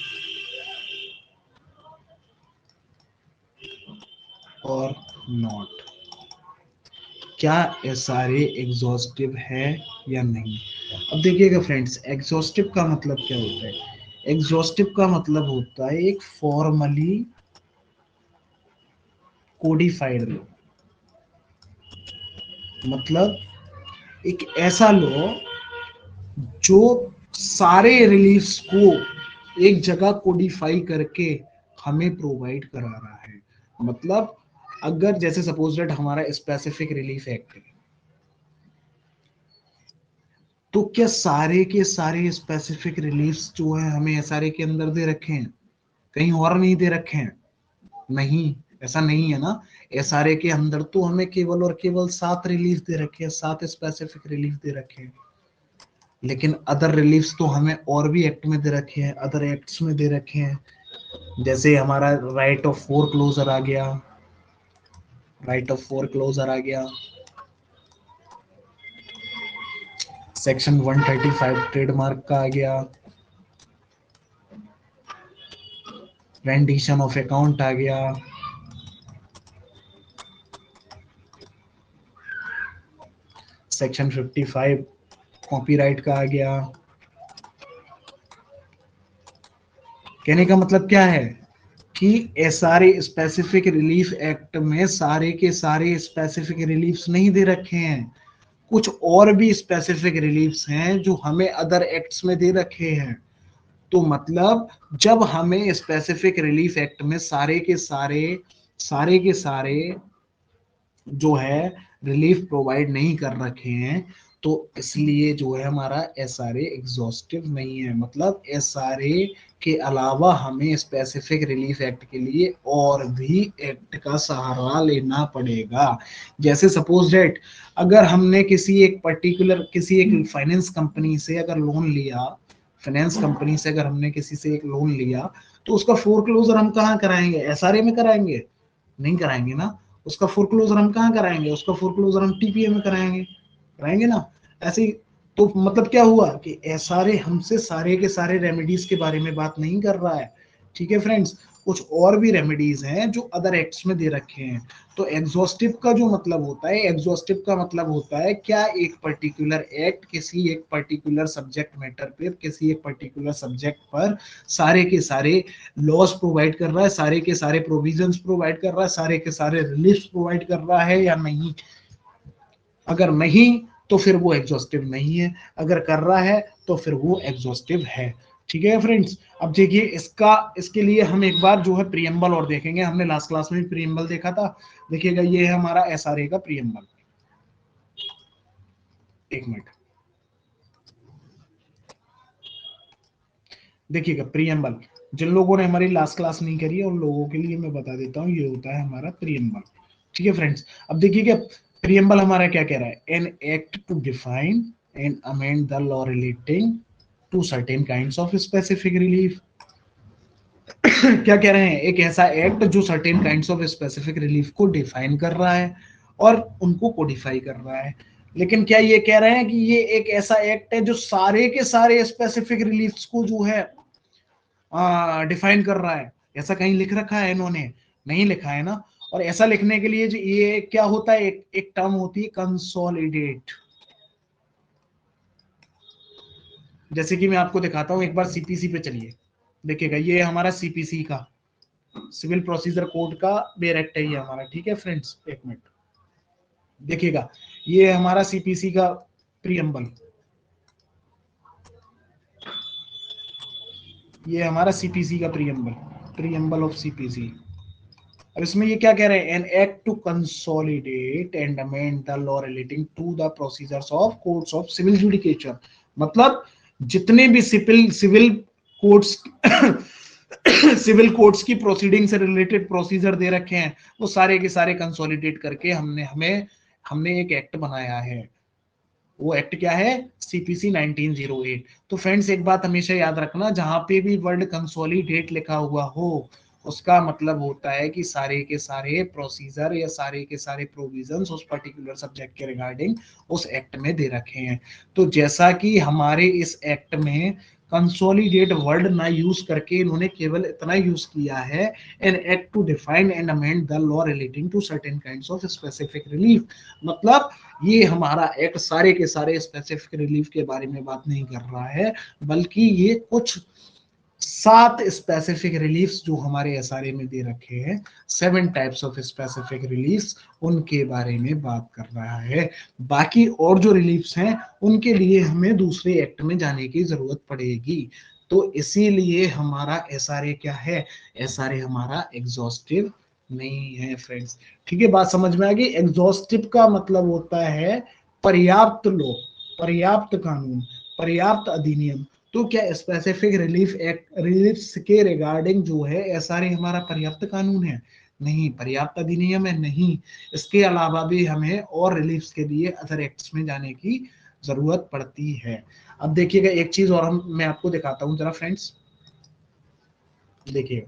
और नॉट, क्या एसआरए एग्जॉस्टिव है या नहीं। अब देखिएगा फ्रेंड्स, एग्जॉस्टिव का मतलब क्या होता है, एग्जॉस्टिव का मतलब होता है एक फॉर्मली कोडिफाइड लॉ, मतलब एक ऐसा लॉ जो सारे रिलीफ्स को एक जगह कोडिफाई करके हमें प्रोवाइड करा रहा है। मतलब अगर जैसे सपोज दैट हमारा स्पेसिफिक रिलीफ एक्ट है, तो क्या सारे के सारे स्पेसिफिक रिलीफ्स जो है हमें एसआरए के अंदर दे रखे हैं, कहीं और नहीं दे रखे हैं, नहीं, ऐसा नहीं है ना। एसआरए के अंदर तो हमें केवल और केवल 7 रिलीफ दे रखे हैं, 7 स्पेसिफिक रिलीफ दे रखे हैं, लेकिन अदर रिलीफ्स तो हमें और भी एक्ट में दे रखे हैं, अदर एक्ट्स में दे रखे हैं। जैसे हमारा राइट ऑफ फोर क्लोजर आ गया, राइट ऑफ फोर क्लोजर आ गया, सेक्शन 135 ट्रेडमार्क का आ गया, रेंडिशन ऑफ अकाउंट आ गया, सेक्शन 55 कॉपीराइट का आ गया। कहने का मतलब क्या है कि एसआरए स्पेसिफिक रिलीफ एक्ट में सारे के सारे स्पेसिफिक रिलीफ्स नहीं दे रखे हैं, कुछ और भी स्पेसिफिक रिलीफ्स हैं जो हमें अदर एक्ट्स में दे रखे हैं। तो मतलब जब हमें स्पेसिफिक रिलीफ एक्ट में सारे के सारे जो है रिलीफ प्रोवाइड नहीं कर रखे हैं, तो इसलिए जो है हमारा एसआरए एग्जॉस्टिव नहीं है। मतलब एसआरए के अलावा हमें स्पेसिफिक रिलीफ एक्ट के लिए और भी एक्ट का सहारा लेना पड़ेगा। जैसे सपोज डेट, अगर हमने किसी एक फाइनेंस कंपनी से अगर लोन लिया, फाइनेंस कंपनी से अगर हमने किसी से एक लोन लिया, तो उसका फोरक्लोजर हम कहाँ कराएंगे, एसआरए में कराएंगे, नहीं कराएंगे ना। उसका फोरक्लोजर हम कहाँ कराएंगे, उसका फोरक्लोजर हम टीपीए में कराएंगे, कराएंगे ना। ऐसे ही तो मतलब क्या हुआ कि एसआरए हमसे सारे के सारे रेमेडीज के बारे में बात नहीं कर रहा है। ठीक है फ्रेंड्स, कुछ और भी रेमेडीज हैं जो अदर एक्ट्स में दे रखे हैं। तो एग्जॉस्टिव का जो मतलब होता है, एग्जॉस्टिव का मतलब होता है क्या एक पर्टिकुलर एक्ट किसी एक पर्टिकुलर सब्जेक्ट मैटर पे, किसी एक पर्टिकुलर सब्जेक्ट पर सारे के सारे लॉज प्रोवाइड कर रहा है, सारे के सारे प्रोविजंस प्रोवाइड कर रहा है, सारे के सारे रिलीफ प्रोवाइड कर रहा है या नहीं। अगर नहीं तो फिर वो एग्जॉस्टिव नहीं है, अगर कर रहा है तो फिर वो एग्जॉस्टिव है। ठीक है फ्रेंड्स, अब देखिए इसके लिए हम एक बार जो है प्रियम्बल और देखेंगे। हमने लास्ट क्लास में भी प्रियम्बल देखा था। देखिएगा ये है हमारा एसआरए का प्रियम्बल। एक मिनट, देखिएगा प्रियम्बल। जिन लोगों ने हमारी लास्ट क्लास नहीं करी है उन लोगों के लिए मैं बता देता हूँ, ये होता है हमारा प्रियम्बल। ठीक है फ्रेंड्स, अब देखिएगा प्रियम्बल हमारा क्या कह रहा है, an act to define and amend the law relating to certain kinds of specific relief. क्या कह रहे हैं, एक ऐसा एक्ट जो certain kinds of specific relief को डिफाइन कर रहा है और उनको कोडिफाई कर रहा है। लेकिन क्या ये कह रहे हैं कि ये एक ऐसा एक्ट है जो सारे के सारे स्पेसिफिक रिलीफ्स को जो है डिफाइन कर रहा है? ऐसा कहीं लिख रखा है इन्होंने? नहीं लिखा है ना। और ऐसा लिखने के लिए ये क्या होता है, एक टर्म होती है कंसोलिडेट। जैसे कि मैं आपको दिखाता हूं, एक बार सीपीसी पे चलिए। देखिएगा ये हमारा सीपीसी का सिविल प्रोसीजर कोड का बेयर एक्ट है ये हमारा। ठीक है फ्रेंड्स, एक मिनट देखिएगा, ये हमारा सीपीसी का प्रियम्बल, ये हमारा सीपीसी का प्रियम्बल, प्रियम्बल ऑफ सीपीसी। अब इसमें ये क्या कह रहे हैं, an act to consolidate and amend the law relating to the procedures of courts of civil judicature. मतलब जितने भी civil civil courts civil courts की प्रोसीडिंग से रिलेटेड प्रोसीजर दे रखे हैं, वो सारे के सारे कंसोलिडेट करके हमने एक एक्ट बनाया है। वो एक्ट क्या है, सीपीसी 1908। तो फ्रेंड्स एक बात हमेशा याद रखना, जहां पे भी वर्ड कंसोलिडेट लिखा हुआ हो उसका मतलब होता है कि सारे के सारे प्रोसीजर या सारे के सारे प्रोविजंस उस पर्टिकुलर सब्जेक्ट के रिगार्डिंग उस एक्ट में दे रखे हैं। तो जैसा कि हमारे इस एक्ट में कंसोलिडेट वर्ड ना यूज करके इन्होंने केवल इतना यूज किया है, an act to define and amend the law relating to certain kinds of specific relief. मतलब ये हमारा एक्ट सारे के सारे स्पेसिफिक रिलीफ के बारे में बात नहीं कर रहा है, बल्कि ये कुछ 7 स्पेसिफिक रिलीफ्स जो हमारे एसआरए में दे रखे हैं, 7 टाइप्स ऑफ स्पेसिफिक रिलीफ्स, उनके बारे में बात कर रहा है। बाकी और जो रिलीफ्स हैं उनके लिए हमें दूसरे एक्ट में जाने की जरूरत पड़ेगी। तो इसीलिए हमारा एसआरए क्या है, एसआरए हमारा एग्जॉस्टिव नहीं है फ्रेंड्स। ठीक है, बात समझ में आ गई। एग्जॉस्टिव का मतलब होता है पर्याप्त लॉ, पर्याप्त कानून, पर्याप्त अधिनियम। तो क्या स्पेसिफिक रिलीफ एक्ट रिलीफ के रिगार्डिंग जो है एसआरए हमारा पर्याप्त कानून है? नहीं। पर्याप्त अधिनियम है? नहीं। इसके अलावा भी हमें और रिलीफ के लिए अदर एक्ट्स में जाने की जरूरत पड़ती है। अब देखिएगा एक चीज और मैं आपको दिखाता हूं जरा फ्रेंड्स, देखिए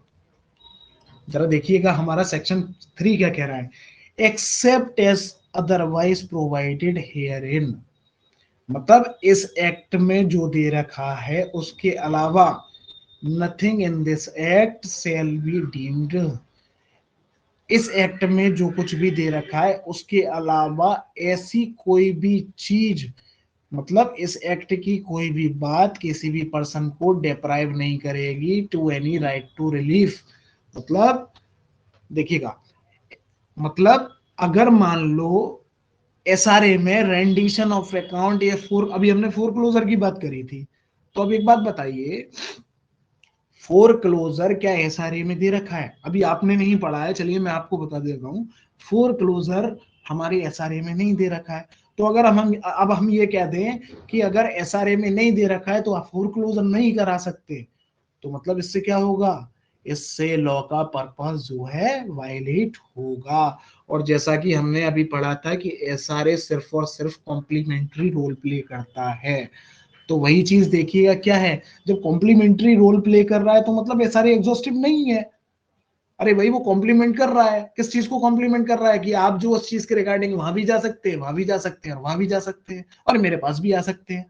जरा देखिएगा हमारा सेक्शन 3 क्या कह रहा है, except as otherwise provided herein. मतलब इस एक्ट में जो दे रखा है उसके अलावा nothing in this act shall be deemed. इस एक्ट में जो कुछ भी दे रखा है उसके अलावा ऐसी कोई भी चीज, मतलब इस एक्ट की कोई भी बात किसी भी पर्सन को डिप्राइव नहीं करेगी to any right to relief. मतलब देखिएगा, मतलब अगर मान लो एसआरए में रेंडिशन ऑफ अकाउंट या फोर, अभी हमने फोर क्लोजर की बात करी थी, तो अब एक बात बताइए, फोर क्लोजर क्या एसआरए में दे रखा है? अभी आपने नहीं पढ़ा है, चलिए मैं आपको बता देता हूँ। फोर क्लोजर हमारे एसआरए में नहीं दे रखा है। तो अगर हम ये कह दें कि अगर एसआरए में नहीं दे रखा है तो आप फोर क्लोजर नहीं करा सकते, तो मतलब इससे क्या होगा, इससे लॉ का पर्पस जो है वायलेट होगा। और जैसा कि हमने अभी पढ़ा था कि एसआरए सिर्फ और सिर्फ कॉम्प्लीमेंट्री रोल प्ले करता है। तो वही चीज देखिएगा क्या है, जब कॉम्प्लीमेंट्री रोल प्ले कर रहा है तो मतलब एसआरए एग्जॉस्टिव नहीं है। अरे भाई वो कॉम्प्लीमेंट कर रहा है, किस चीज को कॉम्प्लीमेंट कर रहा है कि आप जो उस चीज के रिगार्डिंग वहां भी जा सकते हैं, वहां भी जा सकते हैं और वहां भी जा सकते हैं और मेरे पास भी आ सकते हैं।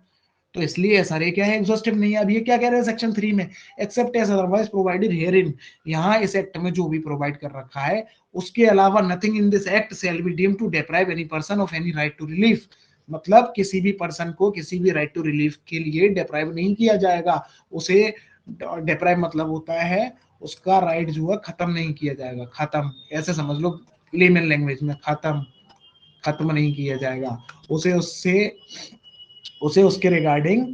तो इसलिए एसआरए क्या है, एग्जॉस्टिव नहीं है। अब ये क्या कह रहे हैं सेक्शन 3 में, except as otherwise provided herein, यहाँ इस एक्ट में जो भी प्रोवाइड कर रखा है उसके अलावा nothing in this act shall be deemed to deprive any person of any right to relief. मतलब किसी भी पर्सन को किसी भी राइट टू रिलीफ के लिए डिप्राइव नहीं किया जाएगा। उसे डिप्राइव मतलब होता है उसका राइट जो है खत्म नहीं किया जाएगा, खत्म ऐसे समझ लो लेमन लैंग्वेज में, खत्म खत्म नहीं किया जाएगा। उसे उससे उसे उसके रिगार्डिंग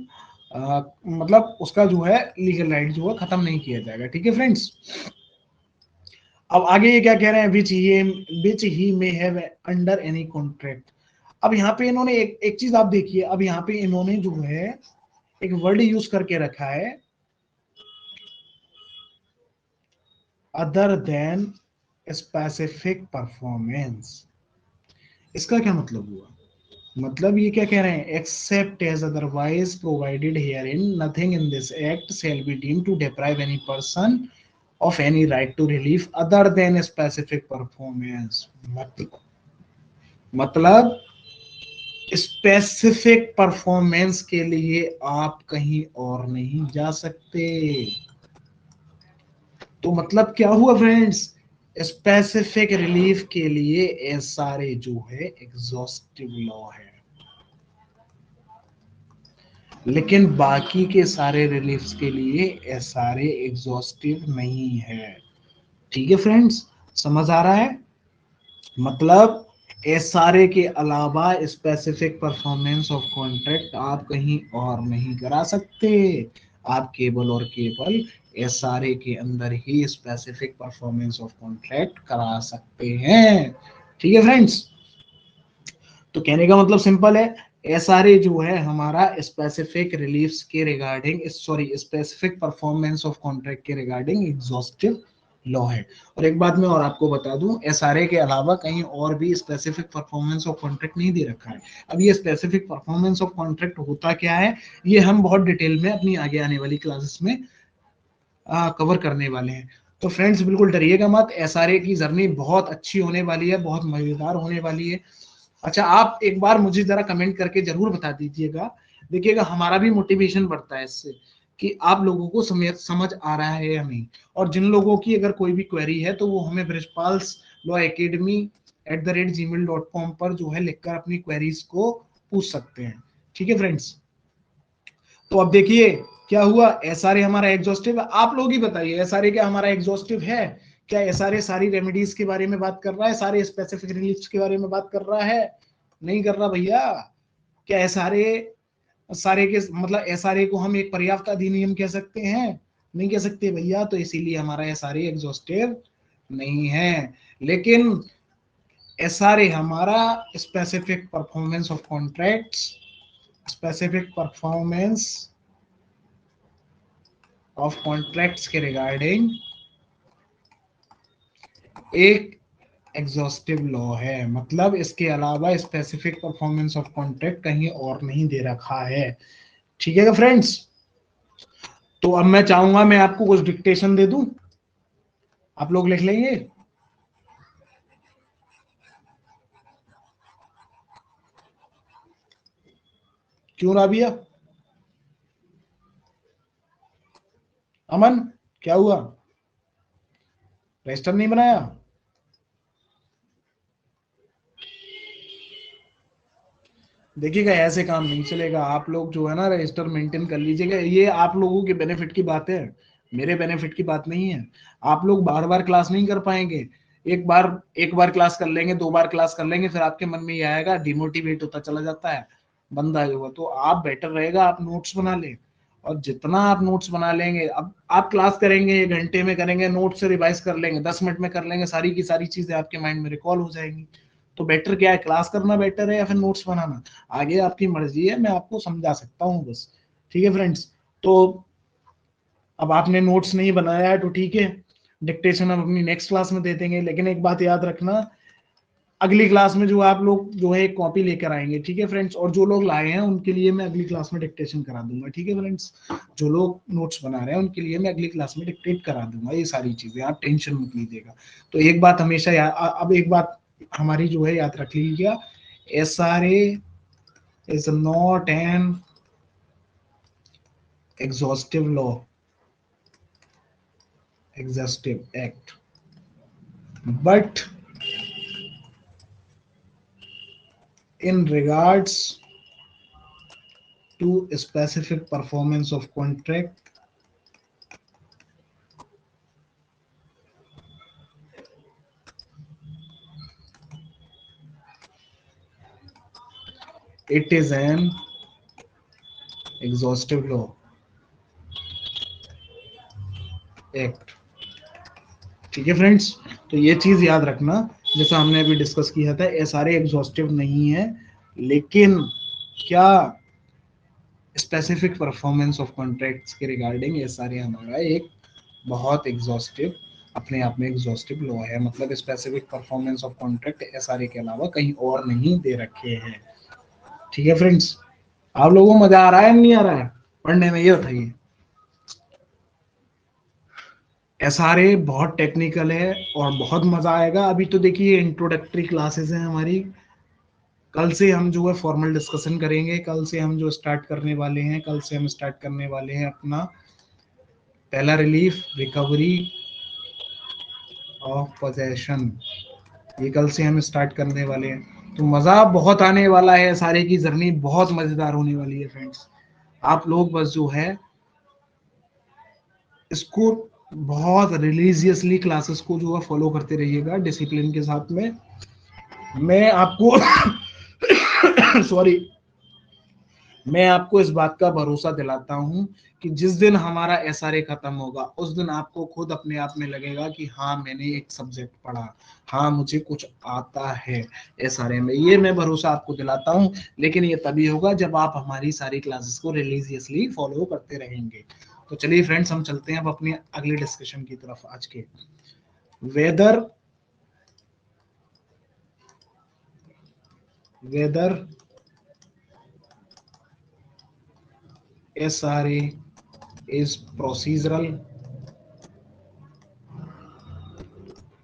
मतलब उसका जो है लीगल राइट जो है खत्म नहीं किया जाएगा। ठीक है फ्रेंड्स, अब आगे ये क्या कह रहे हैं, which he may have under any contract. अब यहाँ पे इन्होंने एक चीज आप देखिए, अब यहाँ पे इन्होंने जो है एक वर्ड यूज करके रखा है, अदर देन स्पेसिफिक परफॉर्मेंस। इसका क्या मतलब हुआ, मतलब ये क्या कह रहे हैं, except as otherwise provided herein nothing in this act shall be deem to deprive any person of any right to relief other than specific performance. मतलब स्पेसिफिक परफॉर्मेंस के लिए आप कहीं और नहीं जा सकते। तो मतलब क्या हुआ फ्रेंड्स, स्पेसिफिक रिलीफ के लिए एसआरए जो है एग्जॉस्टिव लॉ है, लेकिन बाकी के सारे रिलीफ्स के लिए एसआरए एग्जॉस्टिव नहीं है। ठीक है फ्रेंड्स, समझ आ रहा है, मतलब एसआरए के अलावा स्पेसिफिक परफॉर्मेंस ऑफ कॉन्ट्रैक्ट आप कहीं और नहीं करा सकते, आप केवल और केवल एसआरए के अंदर ही स्पेसिफिक परफॉर्मेंस ऑफ कॉन्ट्रैक्ट करा सकते हैं। ठीक है फ्रेंड्स, तो कहने का मतलब सिंपल है, एसआरए जो है हमारा स्पेसिफिक रिलीफ्स के regarding, sorry specific performance of contract के रिगार्डिंग एग्जॉस्टिव लॉ है। और एक बात मैं और आपको बता दूं, एसआरए के अलावा कहीं और भी स्पेसिफिक परफॉर्मेंस ऑफ कॉन्ट्रैक्ट नहीं दे रखा है। अब ये स्पेसिफिक परफॉर्मेंस ऑफ कॉन्ट्रैक्ट होता क्या है, ये हम बहुत डिटेल में अपनी आगे आने वाली क्लासेस में कवर करने वाले हैं। तो फ्रेंड्स बिल्कुल डरिएगा मत, एसआरए की जर्नी बहुत अच्छी होने वाली है, बहुत मजेदार होने वाली है। अच्छा, आप एक बार मुझे जरा कमेंट करके जरूर बता दीजिएगा, देखिएगा हमारा भी मोटिवेशन बढ़ता है इससे कि आप लोगों को समझ आ रहा है या नहीं। और जिन लोगों की अगर कोई भी क्वेरी है तो वो हमें ब्रिजपाल्स लॉ एकेडमी @gmail.com पर जो है लिखकर अपनी क्वेरीज को पूछ सकते हैं। ठीक है फ्रेंड्स, तो अब देखिए क्या हुआ, एसआरए हमारा एग्जॉस्टिव है, आप लोग ही बताइए एसआरए क्या हमारा एग्जॉस्टिव है, क्या एसआरए सारी रेमेडीज के बारे में बात कर रहा है, सारे स्पेसिफिक रिलीफ के बारे में बात कर रहा है, नहीं कर रहा भैया। क्या एसआरए सारे के मतलब एसआरए को हम एक पर्याप्त अधिनियम कह सकते हैं, नहीं कह सकते भैया, तो इसीलिए हमारा एसआरए एग्जॉस्टिव नहीं है। लेकिन एसआरए हमारा specific performance of contracts, specific performance of contracts के रिगार्डिंग एक एग्जॉस्टिव लॉ है, मतलब इसके अलावा स्पेसिफिक परफॉर्मेंस ऑफ कॉन्ट्रैक्ट कहीं और नहीं दे रखा है। ठीक है फ्रेंड्स, तो अब मैं चाहूंगा मैं आपको कुछ डिक्टेशन दे दूं, आप लोग लिख लेंगे। क्यों राबिया, अमन, क्या हुआ, रजिस्टर नहीं बनाया? देखिएगा ऐसे काम नहीं चलेगा, आप लोग जो है ना रजिस्टर मेंटेन कर लीजिएगा, ये आप लोगों के बेनिफिट की बात है, मेरे बेनिफिट की बात नहीं है। आप लोग बार बार क्लास नहीं कर पाएंगे, एक बार क्लास कर लेंगे, 2 बार क्लास कर लेंगे, फिर आपके मन में ये आएगा, डिमोटिवेट होता चला जाता है बंदा जो है। तो आप बेटर रहेगा आप नोट्स बना लें, और जितना आप नोट्स बना लेंगे, अब आप क्लास करेंगे 1 घंटे में करेंगे, नोट से रिवाइज कर लेंगे, 10 मिनट में कर लेंगे, सारी की सारी चीजें आपके माइंड में रिकॉल हो जाएंगी। तो बेटर क्या है, क्लास करना बेटर है या फिर नोट्स बनाना, आगे आपकी मर्जी है, मैं आपको समझा सकता हूँ बस। ठीक है फ्रेंड्स, तो अब आपने नोट्स नहीं बनाया है तो ठीक है, डिक्टेशन हम अपनी नेक्स्ट क्लास में दे देंगे, लेकिन एक बात याद रखना, अगली क्लास में जो आप लोग जो है एक कॉपी लेकर आएंगे। ठीक है फ्रेंड्स, और जो लोग लाए हैं उनके लिए मैं अगली क्लास में डिक्टेशन करा दूंगा। ठीक है फ्रेंड्स, जो लोग नोट्स बना रहे हैं उनके लिए मैं अगली क्लास में डिक्टेट करा दूंगा ये सारी चीजें, आप टेंशन मत लीजिएगा। तो एक बात हमेशा अब एक बात हमारी जो है याद रख लीजिएगा, S R A is not an exhaustive law, exhaustive act, but in regards to specific performance of contract, it is an exhaustive law act। ठीक है फ्रेंड्स, तो ये चीज याद रखना, जैसा हमने अभी डिस्कस किया था, ये सारे एग्जॉस्टिव नहीं है, लेकिन क्या स्पेसिफिक परफॉर्मेंस ऑफ कॉन्ट्रैक्ट्स के रिगार्डिंग ये सारे हमारा एक बहुत एग्जॉस्टिव, अपने आप में एग्जॉस्टिव लॉ है। मतलब specific performance of contract SRA के अलावा कहीं और नहीं दे रखे हैं। ठीक है फ्रेंड्स, आप लोगों को मजा आ रहा है नहीं आ रहा है पढ़ने में, ये बताइए। एसआरए बहुत टेक्निकल है और बहुत मजा आएगा। अभी तो देखिए इंट्रोडक्टरी क्लासेस हैं हमारी, कल से हम जो है फॉर्मल डिस्कशन करेंगे। कल से हम जो स्टार्ट करने वाले हैं, कल से हम स्टार्ट करने वाले हैं अपना पहला रिलीफ, रिकवरी ऑफ पोजेशन, ये कल से हम स्टार्ट करने वाले हैं। तो मजा बहुत आने वाला है, सारे की जर्नी बहुत मजेदार होने वाली है फ्रेंड्स। आप लोग बस जो है इसको बहुत रिलीजियसली क्लासेस को जो है फॉलो करते रहिएगा डिसिप्लिन के साथ में। मैं आपको सॉरी, मैं आपको इस बात का भरोसा दिलाता हूं कि जिस दिन हमारा एसआरए खत्म होगा उस दिन आपको खुद अपने आप में लगेगा कि हाँ मैंने एक सब्जेक्ट पढ़ा, हाँ मुझे कुछ आता है एसआरए में। ये मैं भरोसा आपको दिलाता हूं, लेकिन ये तभी होगा जब आप हमारी सारी क्लासेस को रिलीजियसली फॉलो करते रहेंगे। तो चलिए फ्रेंड्स, हम चलते हैं अब अपने अगले डिस्कशन की तरफ आज के। Whether whether SRA is procedural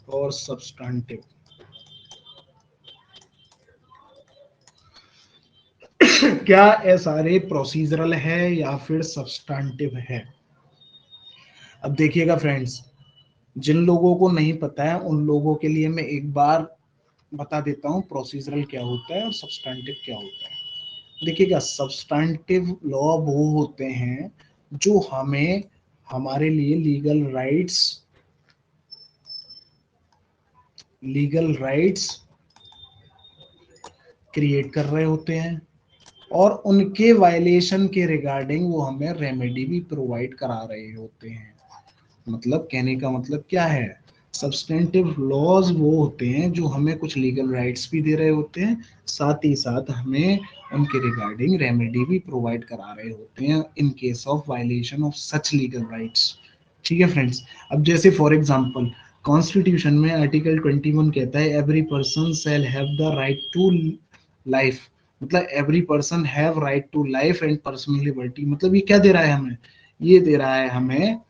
और सब्सटेंटिव। क्या एसआरए प्रोसीजरल है या फिर सब्सटेंटिव है? अब देखिएगा फ्रेंड्स, जिन लोगों को नहीं पता है उन लोगों के लिए मैं एक बार बता देता हूँ प्रोसीजरल क्या होता है और सब्सटेंटिव क्या होता है। देखिएगा, सब्सटेंटिव लॉ वो होते हैं जो हमें हमारे लिए लीगल राइट्स क्रिएट कर रहे होते हैं और उनके वायलेशन के रिगार्डिंग वो हमें रेमेडी भी प्रोवाइड करा रहे होते हैं। मतलब कहने का मतलब क्या है, सब्सटेंटिव लॉज वो होते हैं जो हमें कुछ लीगल राइट्स भी दे रहे होते हैं, साथ ही साथ हमें उनके रिगार्डिंग रेमेडी भी प्रोवाइड करा रहे होते हैं in case of violation of such legal rights. ठीक है फ्रेंड्स, अब जैसे फॉर एग्जांपल कॉन्स्टिट्यूशन में आर्टिकल 21 कहता है every person shall have the right to life. मतलब every person have right to life and personal liberty. मतलब ये क्या दे रहा है हमें, ये दे रहा है हमें,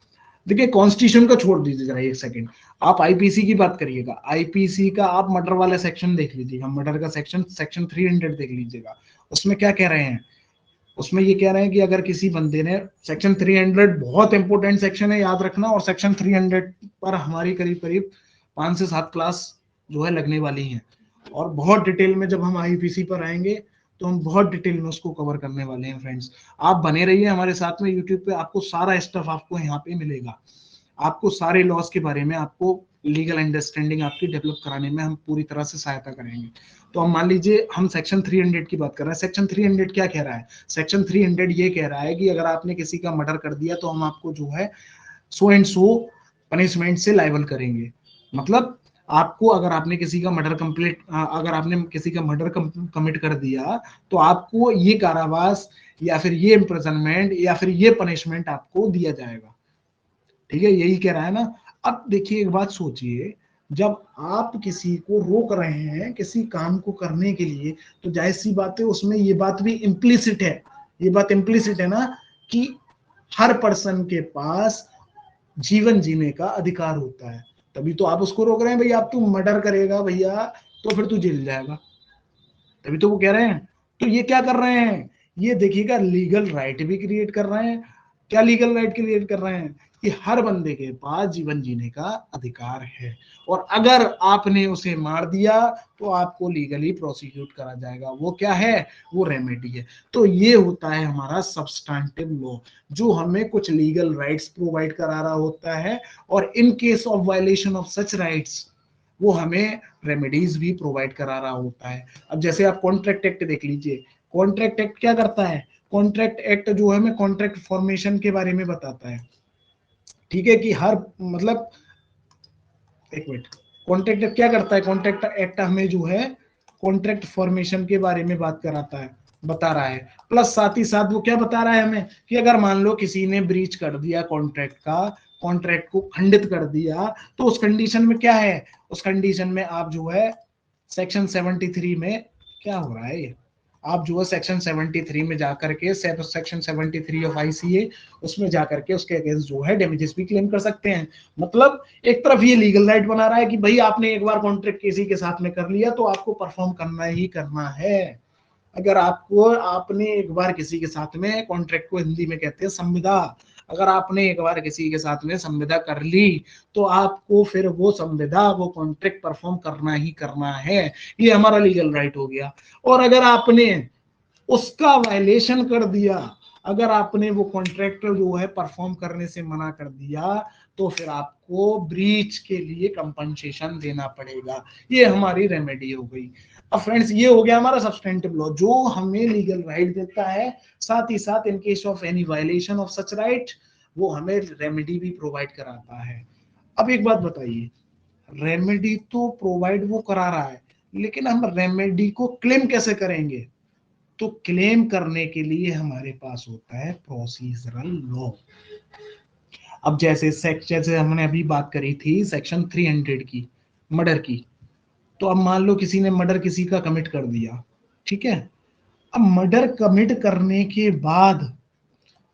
देखिए कॉन्स्टिट्यूशन का छोड़ दीजिए जरा एक सेकंड, आप आईपीसी की बात करिएगा। आईपीसी का आप मर्डर वाला सेक्शन देख लीजिएगा, मर्डर का सेक्शन सेक्शन 300 देख लीजिएगा। उसमें क्या कह रहे हैं, उसमें ये कह रहे हैं कि अगर किसी बंदे ने, सेक्शन 300 बहुत इंपॉर्टेंट सेक्शन है याद रखना, और सेक्शन 300 पर हमारी करीब करीब 5 से 7 क्लास जो है लगने वाली हैं, और बहुत डिटेल में जब हम आईपीसी पर आएंगे तो हम बहुत डिटेल में उसको कवर करने वाले हैं फ्रेंड्स। आप बने रहिए हमारे साथ में यूट्यूब पे, आपको सारा स्टफ आपको यहाँ पे मिलेगा। आपको सारे लॉस के बारे में, आपको लीगल अंडरस्टैंडिंग आपकी डेवलप कराने में हम पूरी तरह से सहायता करेंगे। तो हम मान लीजिए हम सेक्शन 300 की बात कर रहे हैं। सेक्शन 300 क्या कह रहा है, सेक्शन 300 ये कह रहा है कि अगर आपने किसी का मर्डर कर दिया तो हम आपको जो है सो एंड सो पनिशमेंट से लायबल करेंगे। मतलब आपको, अगर आपने किसी का मर्डर कंप्लीट, अगर आपने किसी का मर्डर कमिट कर दिया तो आपको ये कारावास या फिर ये इम्प्रिजनमेंट या फिर ये पनिशमेंट आपको दिया जाएगा। ठीक है, यही कह रहा है ना। अब देखिए एक बात सोचिए, जब आप किसी को रोक रहे हैं किसी काम को करने के लिए, तो जाहिर सी बात है उसमें ये बात भी इम्प्लिसिट है, ये बात इम्प्लिसिट है ना, कि हर पर्सन के पास जीवन जीने का अधिकार होता है। तभी तो आप उसको रोक रहे हैं, भैया आप तू मर्डर करेगा भैया तो फिर तू जेल जाएगा, तभी तो वो कह रहे हैं। तो ये क्या कर रहे हैं, ये देखिएगा लीगल राइट भी क्रिएट कर रहे हैं, क्या लीगल राइट क्रिएट कर रहे हैं कि हर बंदे के पास जीवन जीने का अधिकार है, और अगर आपने उसे मार दिया तो आपको लीगली प्रोसिक्यूट करा जाएगा। वो क्या है, वो रेमेडी है। तो ये होता है हमारा सब्सटैंटिव लॉ, जो हमें कुछ लीगल राइट्स प्रोवाइड करा रहा होता है, और इन case of violation of such rights वो हमें रेमेडीज भी प्रोवाइड करा रहा होता है। अब जैसे आप कॉन्ट्रैक्ट एक्ट देख लीजिए, कॉन्ट्रैक्ट एक्ट क्या करता है, कॉन्ट्रैक्ट एक्ट जो है हमें कॉन्ट्रैक्ट फॉर्मेशन के बारे में बताता है। ठीक है, कि हर मतलब एक मिनट, कॉन्ट्रैक्ट एक्ट क्या करता है, कॉन्ट्रैक्ट एक्ट हमें जो है कॉन्ट्रैक्ट फॉर्मेशन के बारे में बात कराता है, बता रहा है। प्लस साथ ही साथ वो क्या बता रहा है हमें कि अगर मान लो किसी ने ब्रीच कर दिया कॉन्ट्रैक्ट का, कॉन्ट्रैक्ट को खंडित कर दिया, तो उस कंडीशन में क्या है, उस कंडीशन में आप जो है सेक्शन 73 में क्या हो रहा है, आप जो है सेक्शन 73 में जाकर के सेक्शन 73 ऑफ आईसीए, उसमें जाकर के उसके अगेंस्ट जो है डैमेजेस भी क्लेम कर सकते हैं। मतलब एक तरफ ये लीगल राइट बना रहा है कि भाई आपने एक बार कॉन्ट्रैक्ट किसी के साथ में कर लिया तो आपको परफॉर्म करना ही करना है। अगर आपको आपने एक बार किसी के साथ में कॉन्ट्रैक्ट को हिंदी में कहते हैं संविदा, अगर आपने एक बार किसी के साथ में संविदा कर ली तो आपको फिर वो संविदा वो कॉन्ट्रैक्ट परफॉर्म करना ही करना है। ये हमारा लीगल राइट हो गया। और अगर आपने उसका वायलेशन कर दिया, अगर आपने वो कॉन्ट्रैक्ट जो है परफॉर्म करने से मना कर दिया, तो फिर आपको ब्रीच के लिए कंपनसेशन देना पड़ेगा। ये हमारी रेमेडी हो गई। अब फ्रेंड्स ये हो गया हमारा सब्सटेंटिव लॉ जो हमें लीगल राइट देता है, साथ ही साथ इन case of any violation of such right वो हमें रेमेडी भी प्रोवाइड कराता है। अब एक बात बताइए, रेमेडी तो प्रोवाइड वो करा रहा है, लेकिन हम रेमेडी को क्लेम कैसे करेंगे? तो क्लेम करने के लिए हमारे पास होता है प्रोसीजरल लॉ। अब जैसे हमने अभी बात करी थी सेक्शन 300 की, मर्डर की। तो अब मान लो किसी ने मर्डर किसी का कमिट कर दिया, ठीक है। अब मर्डर कमिट करने के बाद,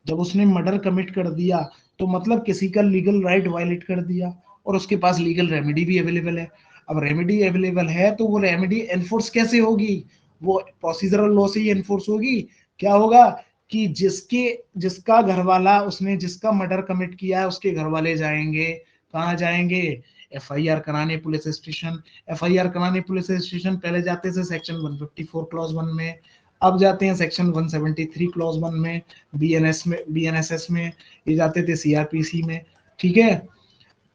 जब उसने मर्डर कमिट कर दिया तो मतलब किसी का लीगल राइट वायलेट कर दिया, और उसके पास लीगल रेमेडी भी अवेलेबल है। अब रेमेडी अवेलेबल है तो वो रेमेडी एनफोर्स कैसे होगी, वो प्रोसीजरल लॉ से ही एनफोर्स होगी। क्या होगा कि जिसका घर वाला, उसने जिसका मर्डर कमिट किया है उसके घर वाले जाएंगे, कहाँ जाएंगे, एफआईआर कराने पुलिस स्टेशन। एफआईआर कराने पुलिस स्टेशन पहले जाते थे सेक्शन 154 क्लॉज 1 में, अब जाते हैं सेक्शन 173 क्लॉज 1 में, बीएनएसएस में, ये जाते थे सीआरपीसी में। ठीक है,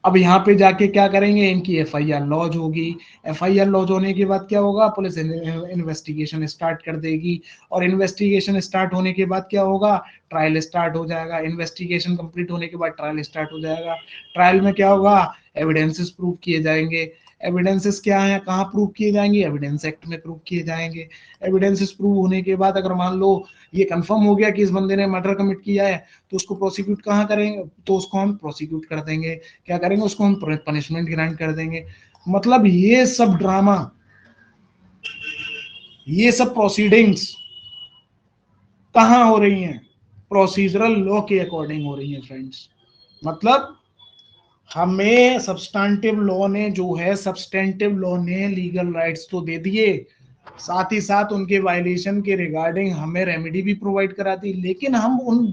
अब यहाँ पे जाके क्या करेंगे, इनकी एफआईआर लॉज होगी। एफआईआर लॉज होने के बाद क्या होगा, पुलिस इन्वेस्टिगेशन स्टार्ट कर देगी, और इन्वेस्टिगेशन स्टार्ट होने के बाद क्या होगा, ट्रायल स्टार्ट हो जाएगा। इन्वेस्टिगेशन कंप्लीट होने के बाद ट्रायल स्टार्ट हो जाएगा। ट्रायल में क्या होगा, एविडेंसेस प्रूव किए जाएंगे। एविडेंसेस क्या है, कहाँ प्रूव किए जाएंगे, एविडेंस एक्ट में प्रूव किए जाएंगे। एविडेंसेस प्रूव होने के बाद अगर मान लो ये कंफर्म हो गया कि इस बंदे ने मर्डर कमिट किया है, तो उसको प्रोसिक्यूट कहाँ करेंगे, तो उसको हम प्रोसिक्यूट कर देंगे। क्या करेंगे, उसको हम पनिशमेंट ग्रांट कर देंगे। मतलब ये सब ड्रामा, ये सब प्रोसीडिंग्स कहाँ हो रही हैं, प्रोसीजरल लॉ के अकॉर्डिंग हो रही हैं फ्रेंड्स। मतलब हमें सब्सटैंटिव लॉ ने जो है, सब्सटेंटिव लॉ ने लीगल राइट्स तो दे दिए, साथ ही साथ उनके वायलेशन के रिगार्डिंग हमें रेमेडी भी प्रोवाइड करा दी। लेकिन हम उन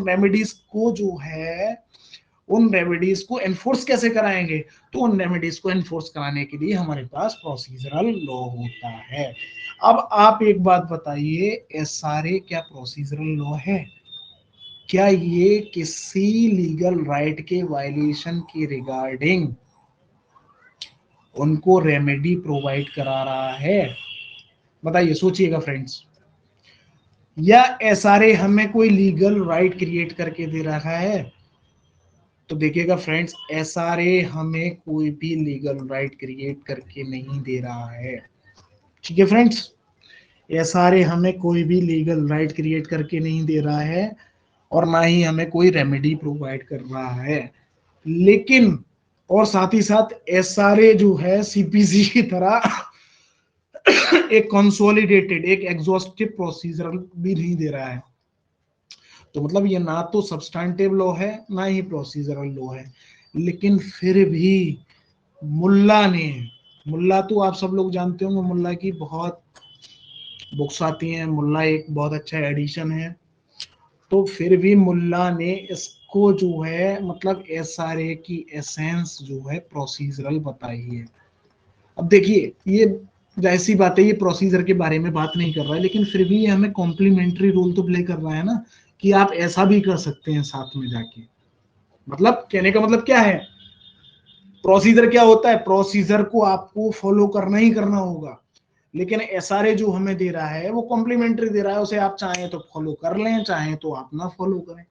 रेमेडीज को जो है, उन रेमेडीज को एनफोर्स कैसे कराएंगे? तो उन रेमेडीज को एनफोर्स कराने के लिए हमारे पास प्रोसीजरल लॉ होता है। अब आप एक बात बताइए, एसआरए क्या प्रोसीजरल लॉ है? क्या ये किसी लीगल राइट के वायलेशन के रिगार्डिंग उनको रेमेडी प्रोवाइड करा रहा है? बताइए, सोचिएगा फ्रेंड्स। या एसआरए हमें कोई लीगल राइट क्रिएट करके दे रहा है? तो देखिएगा फ्रेंड्स, एसआरए हमें कोई भी लीगल राइट क्रिएट करके नहीं दे रहा है। ठीक है फ्रेंड्स, एसआरए हमें कोई भी लीगल राइट क्रिएट करके नहीं दे रहा है, और ना ही हमें कोई रेमेडी प्रोवाइड कर रहा है। लेकिन और साथ ही साथ एसआरए जो है सीपीसी की तरह एक कंसोलिडेटेड, एक एग्जॉस्टिव प्रोसीजर भी नहीं दे रहा है। तो मतलब ये ना तो सब्सटैंटिव लॉ है, ना ही प्रोसीजरल लॉ है। लेकिन फिर भी मुल्ला ने, मुल्ला तो आप सब लोग जानते होंगे, मुल्ला की बहुत बुक्स आती हैं, मुल्ला एक बहुत अच्छा एडिशन है। तो फिर भी मुल्ला ने इसको जो है मतलब एसआरए की एसेंस जो है प्रोसीजरल बताई है। अब देखिए ये जाहिर सी बात है ये प्रोसीजर के बारे में बात नहीं कर रहा है, लेकिन फिर भी ये हमें कॉम्प्लीमेंट्री रोल तो प्ले कर रहा है ना, कि आप ऐसा भी कर सकते हैं साथ में जाके। मतलब कहने का मतलब क्या है, प्रोसीजर क्या होता है, प्रोसीजर को आपको फॉलो करना ही करना होगा, लेकिन एसआरए जो हमें दे रहा है वो कॉम्प्लीमेंट्री दे रहा है, उसे आप चाहें तो फॉलो कर लें, चाहें तो आप ना फॉलो करें,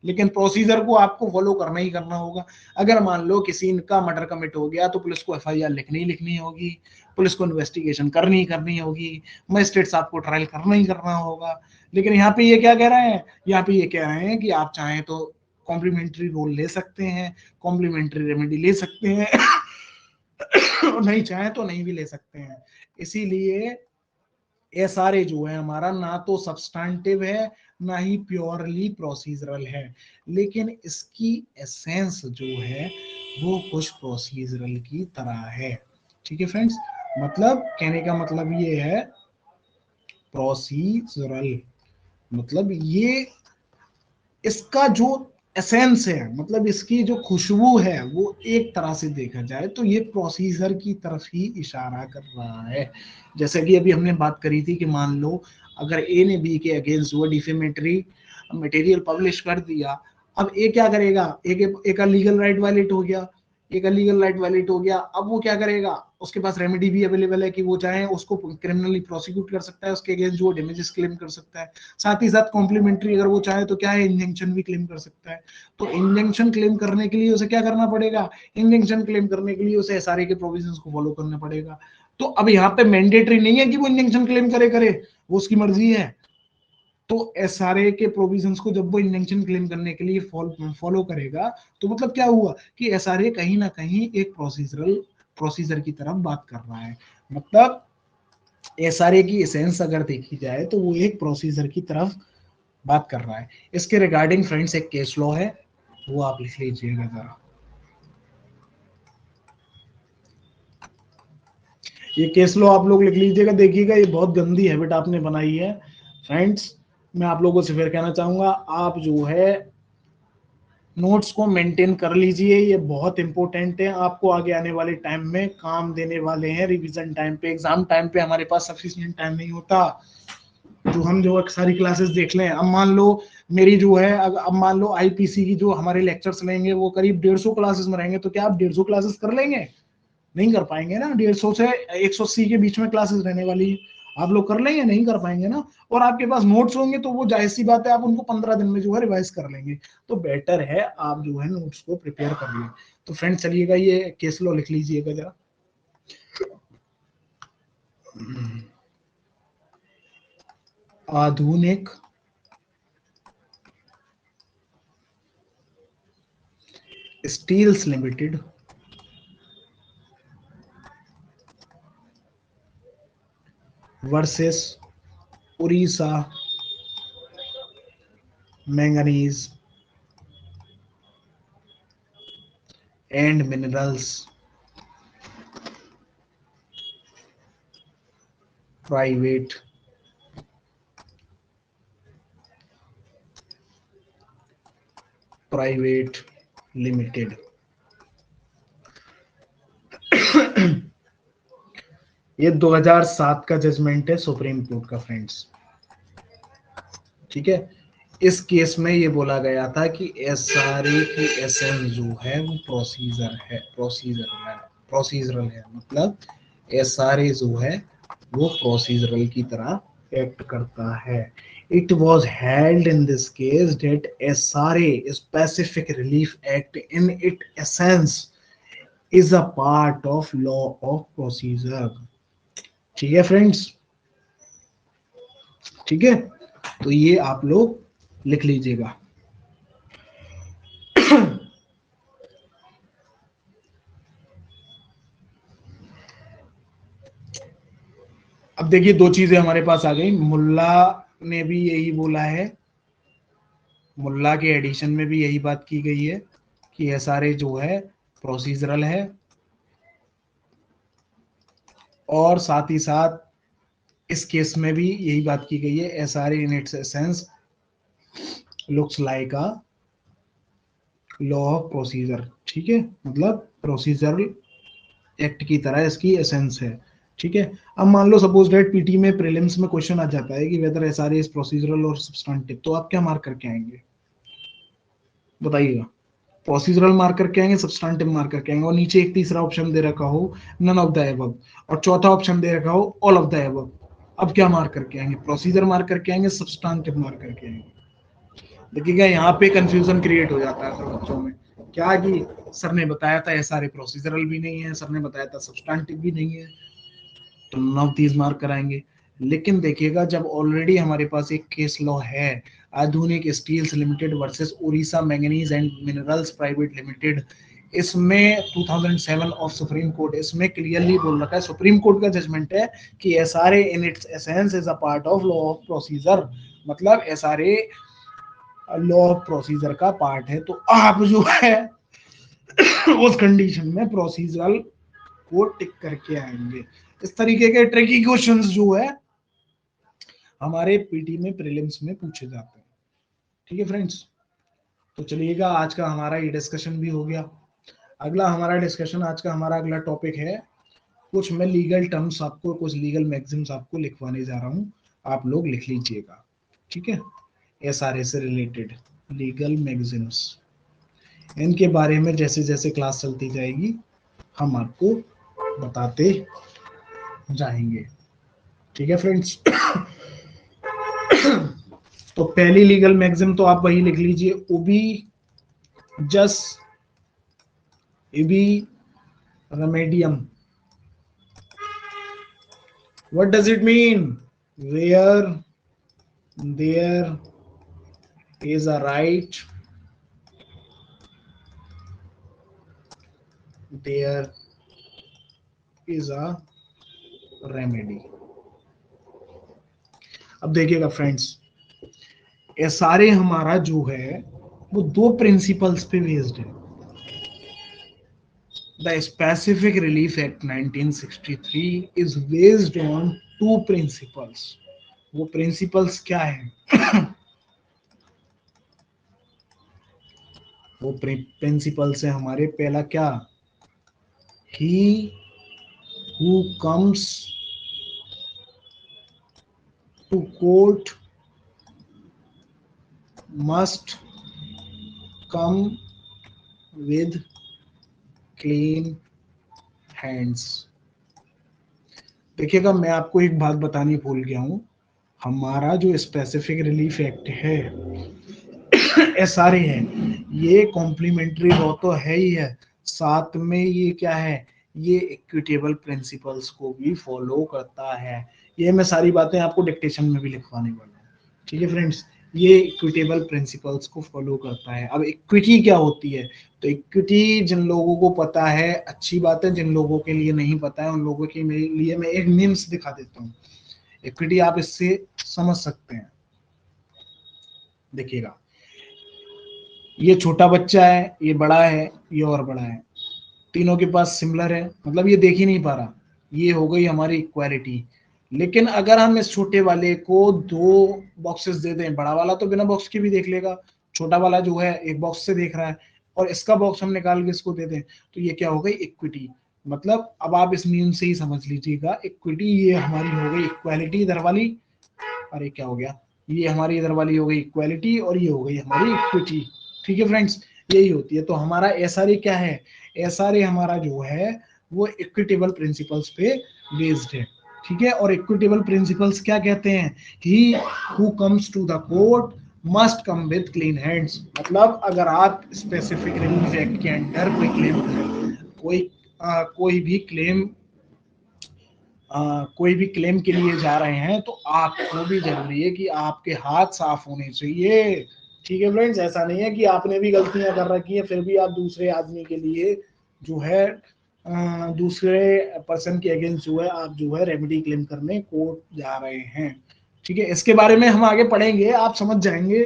लेकिन प्रोसीजर को आपको फॉलो करना ही करना होगा। अगर मान लो किसी का मर्डर कमिट हो गया तो पुलिस को एफआईआर लिखनी ही लिखनी होगी, पुलिस को इन्वेस्टिगेशन करनी ही करनी होगी, मजिस्ट्रेट साहब को ट्रायल करना ही करना होगा। लेकिन यहाँ पे ये क्या कह रहे हैं, यहाँ पे ये कह रहे हैं कि आप चाहें तो कॉम्प्लीमेंट्री रोल ले सकते हैं, कॉम्प्लीमेंट्री रेमेडी ले सकते हैं और नहीं चाहें तो नहीं भी ले सकते हैं। इसीलिए एसआरए जो है हमारा ना तो सब्सटैंटिव है ना ही प्योरली प्रोसीजरल है, लेकिन इसकी एसेंस जो है वो कुछ प्रोसीजरल की तरह है। ठीक है फ्रेंड्स, मतलब कहने का मतलब ये है प्रोसीजरल मतलब ये इसका जो एसेंस है, मतलब इसकी जो खुशबू है, वो एक तरह से देखा जाए तो ये प्रोसीजर की तरफ ही इशारा कर रहा है। जैसे कि अभी हमने बात करी थी कि मान लो अगर ए ने बी के अगेंस्ट वो डिफेमेटरी मटेरियल पब्लिश कर दिया, अब ए क्या करेगा, एक का लीगल राइट वायलेट हो गया, एक लीगल राइट वायलेट हो गया, अब वो क्या करेगा, उसके पास रेमेडी भी अवेलेबल है कि वो चाहे उसको क्रिमिनली प्रोसिक्यूट कर सकता है, उसके अगेंस्ट जो डेमेजेस क्लेम कर सकता है, साथ ही साथ कॉम्प्लीमेंट्री अगर वो चाहे तो क्या है, इंजंक्शन भी क्लेम कर सकता है। तो इंजंक्शन क्लेम करने के लिए उसे क्या करना पड़ेगा, इंजंक्शन क्लेम करने के लिए उसे एसआरए के प्रोविजंस को फॉलो करना पड़ेगा। तो अब यहाँ पे मैंडेटरी नहीं है कि वो इंजंक्शन क्लेम करे करे, वो उसकी मर्जी है। तो एसआरए के प्रोविजंस को जब वो इंजंक्शन क्लेम करने के लिए फॉलो करेगा, तो मतलब क्या हुआ कि एसआरए कहीं ना कहीं एक प्रोसीजर की तरफ बात कर रहा है। मतलब एसआरए की एसेंस अगर देखी जाए तो वो एक प्रोसीजर की तरफ बात कर रहा है। इसके रिगार्डिंग फ्रेंड्स एक केस लॉ है, वो आप लिख लीजिएगा जरा। ये केस लॉ आप लोग लिख लीजिएगा, देखिएगा ये बहुत गंदी हैबिट आपने बनाई है फ्रेंड्स। मैं आप लोगों से फिर कहना चाहूंगा, आप जो है नोट्स को मेंटेन कर लीजिए, ये बहुत इंपॉर्टेंट है, आपको आगे आने वाले टाइम में काम देने वाले हैं। रिवीजन टाइम पे, एग्जाम टाइम पे हमारे पास सफिशिएंट टाइम नहीं होता जो हम जो सारी क्लासेस देख लें। अब मान लो मेरी जो है, अब मान लो आईपीसी की जो हमारे लेक्चर्स लेंगे वो करीब 150 क्लासेस में रहेंगे, तो क्या आप 150 क्लासेस कर लेंगे, नहीं कर पाएंगे ना। 150 से 180 के बीच में क्लासेस रहने वाली है, आप लोग कर लेंगे, नहीं कर पाएंगे ना। और आपके पास नोट्स होंगे तो वो जाहिर सी बात है आप उनको 15 दिन में जो है रिवाइज कर लेंगे, तो बेटर है आप जो है नोट्स को प्रिपेयर कर लें। तो फ्रेंड चलिएगा ये केस लो लिख लीजिएगा जरा। Adhunik steels limited versus Orissa manganese and minerals private private limited. ये 2007 का जजमेंट है सुप्रीम कोर्ट का फ्रेंड्स। ठीक है, इस केस में ये बोला गया था कि एसआरए की एसेंस जो है वो प्रोसीजरल है। मतलब एसआरए जो है वो प्रोसीजरल की तरह एक्ट करता है। It was held in this case that SRA specific relief act in it essence is a part of law of procedure. ठीक है फ्रेंड्स, ठीक है, तो ये आप लोग लिख लीजिएगा। अब देखिए दो चीजें हमारे पास आ गई, मुल्ला ने भी यही बोला है, मुल्ला के एडिशन में भी यही बात की गई है कि एसआरए जो है प्रोसीजरल है, और साथ ही साथ इस केस में भी यही बात की गई है, SRA in its essence looks like a law of procedure, ठीक है, मतलब प्रोसीजरल एक्ट की तरह इसकी एसेंस है, ठीक है। अब मान लो सपोज डेट पीटी में प्रीलिम्स में क्वेश्चन आ जाता है कि वेदर एसआरए इज प्रोसीजरल और सब्सटेंटिव, तो आप क्या मार्क करके आएंगे बताइएगा। प्रोसीजरल मार्क करके आएंगे, सब्सटेंटिव मार्क करके आएंगे, और नीचे एक तीसरा ऑप्शन दे रखा हो नन ऑफ द एबव, और चौथा ऑप्शन दे रखा हो ऑल ऑफ द एबव। अब क्या मार्क करके आएंगे, प्रोसीजर मार्क करके आएंगे, सब्सटेंटिव मार्क करके आएंगे। देखिएगा यहाँ पे कंफ्यूजन क्रिएट हो जाता है फिर बच्चों में, क्या कि सर ने बताया था ये सारे प्रोसीजरल भी नहीं है, सर ने बताया था सब्सटेंटिव भी नहीं है, तो नन ऑफ दीज मार्क कराएंगे। लेकिन देखिएगा जब ऑलरेडी हमारे पास एक केस लॉ है, Adhunik steels limited versus Orissa manganese and minerals private limited, इसमें 2007 ऑफ सुप्रीम कोर्ट इसमें क्लियरली बोल रखा है, सुप्रीम कोर्ट का जजमेंट है कि SRA in its essence is a part of law of procedure, मतलब एसआरए लॉ ऑफ प्रोसीजर का पार्ट है। तो आप जो है उस कंडीशन में प्रोसीजरल को टिक करके आएंगे। इस तरीके के ट्रिकी क्वेश्चंस जो है हमारे पीटी में प्रीलिम्स में पूछे जाते हैं, ठीक है फ्रेंड्स। तो चलिएगा आज का हमारा ये डिस्कशन भी हो गया। अगला हमारा डिस्कशन, आज का हमारा अगला टॉपिक है, कुछ मैं लीगल टर्म्स आपको, कुछ लीगल मैगजीम्स आपको लिखवाने जा रहा हूं, आप लोग लिख लीजिएगा, ठीक है। एसआरए से रिलेटेड लीगल मैगजीम्स, इनके बारे में जैसे जैसे क्लास चलती जाएगी हम आपको बताते जाएंगे, ठीक है फ्रेंड्स। तो पहली लीगल मैगजिम तो आप वही लिख लीजिए, ubi jus ibi remedium. What does it mean, where there is a right there is a remedy. अब देखिएगा फ्रेंड्स, एसआरए हमारा जो है वो दो प्रिंसिपल्स पे बेस्ड है। The specific relief act 1963 is based on two principles. वो प्रिंसिपल्स क्या है वो प्रिंसिपल्स है हमारे, पहला क्या, he who comes to court must come with clean hands. देखिएगा मैं आपको एक बात बतानी भूल गया हूं, हमारा जो स्पेसिफिक रिलीफ एक्ट है एसआरए है, ये कॉम्प्लीमेंट्री लॉ तो है ही है, साथ में ये क्या है, ये इक्विटेबल प्रिंसिपल्स को भी फॉलो करता है। ये मैं सारी बातें आपको डिक्टेशन में भी लिखवाने वाला हूँ, ठीक है फ्रेंड्स। ये इक्विटेबल प्रिंसिपल्स को फॉलो करता है। अब इक्विटी क्या होती है, तो इक्विटी जिन लोगों को पता है अच्छी बात है, जिन लोगों के लिए नहीं पता है उन लोगों के लिए मैं एक मीम्स दिखा देता हूँ। इक्विटी आप इससे समझ सकते हैं, देखिएगा ये छोटा बच्चा है, ये बड़ा है, ये और बड़ा है, तीनों के पास सिमिलर है, मतलब ये देख ही नहीं पा रहा, ये हो गई हमारी इक्वालिटी। लेकिन अगर हम इस छोटे वाले को दो बॉक्सेस दे दें, बड़ा वाला तो बिना बॉक्स के भी देख लेगा, छोटा वाला जो है एक बॉक्स से देख रहा है, और इसका बॉक्स हम निकाल के इसको दे दें, तो ये क्या हो गई, इक्विटी। मतलब अब आप इस मीम से ही समझ लीजिएगा, इक्विटी ये हमारी हो गई इक्वालिटी इधर वाली, अरे क्या हो गया, ये हमारी इधर वाली हो गई इक्वालिटी और ये हो गई हमारी इक्विटी, ठीक है फ्रेंड्स। यही होती है। तो हमारा एसआरए क्या है, एसआरए हमारा जो है वो इक्विटेबल प्रिंसिपल्स पे बेस्ड है, ठीक है। और इक्विटेबल प्रिंसिपल्स क्या कहते हैं, he who comes to the court must come with clean hands. मतलब अगर आप स्पेसिफिक रिलीफ एक्ट के अंडर कोई क्लेम करें, कोई भी क्लेम कोई भी क्लेम के लिए जा रहे हैं, तो आपको भी जरूरी है कि आपके हाथ साफ होने चाहिए, ठीक है फ्रेंड्स। ऐसा नहीं है कि आपने भी गलतियां कर रखी है फिर भी आप दूसरे आदमी के लिए जो है दूसरे पर्सन के अगेंस्ट जो है आप जो है रेमेडी क्लेम करने कोर्ट जा रहे हैं, ठीक है। इसके बारे में हम आगे पढ़ेंगे, आप समझ जाएंगे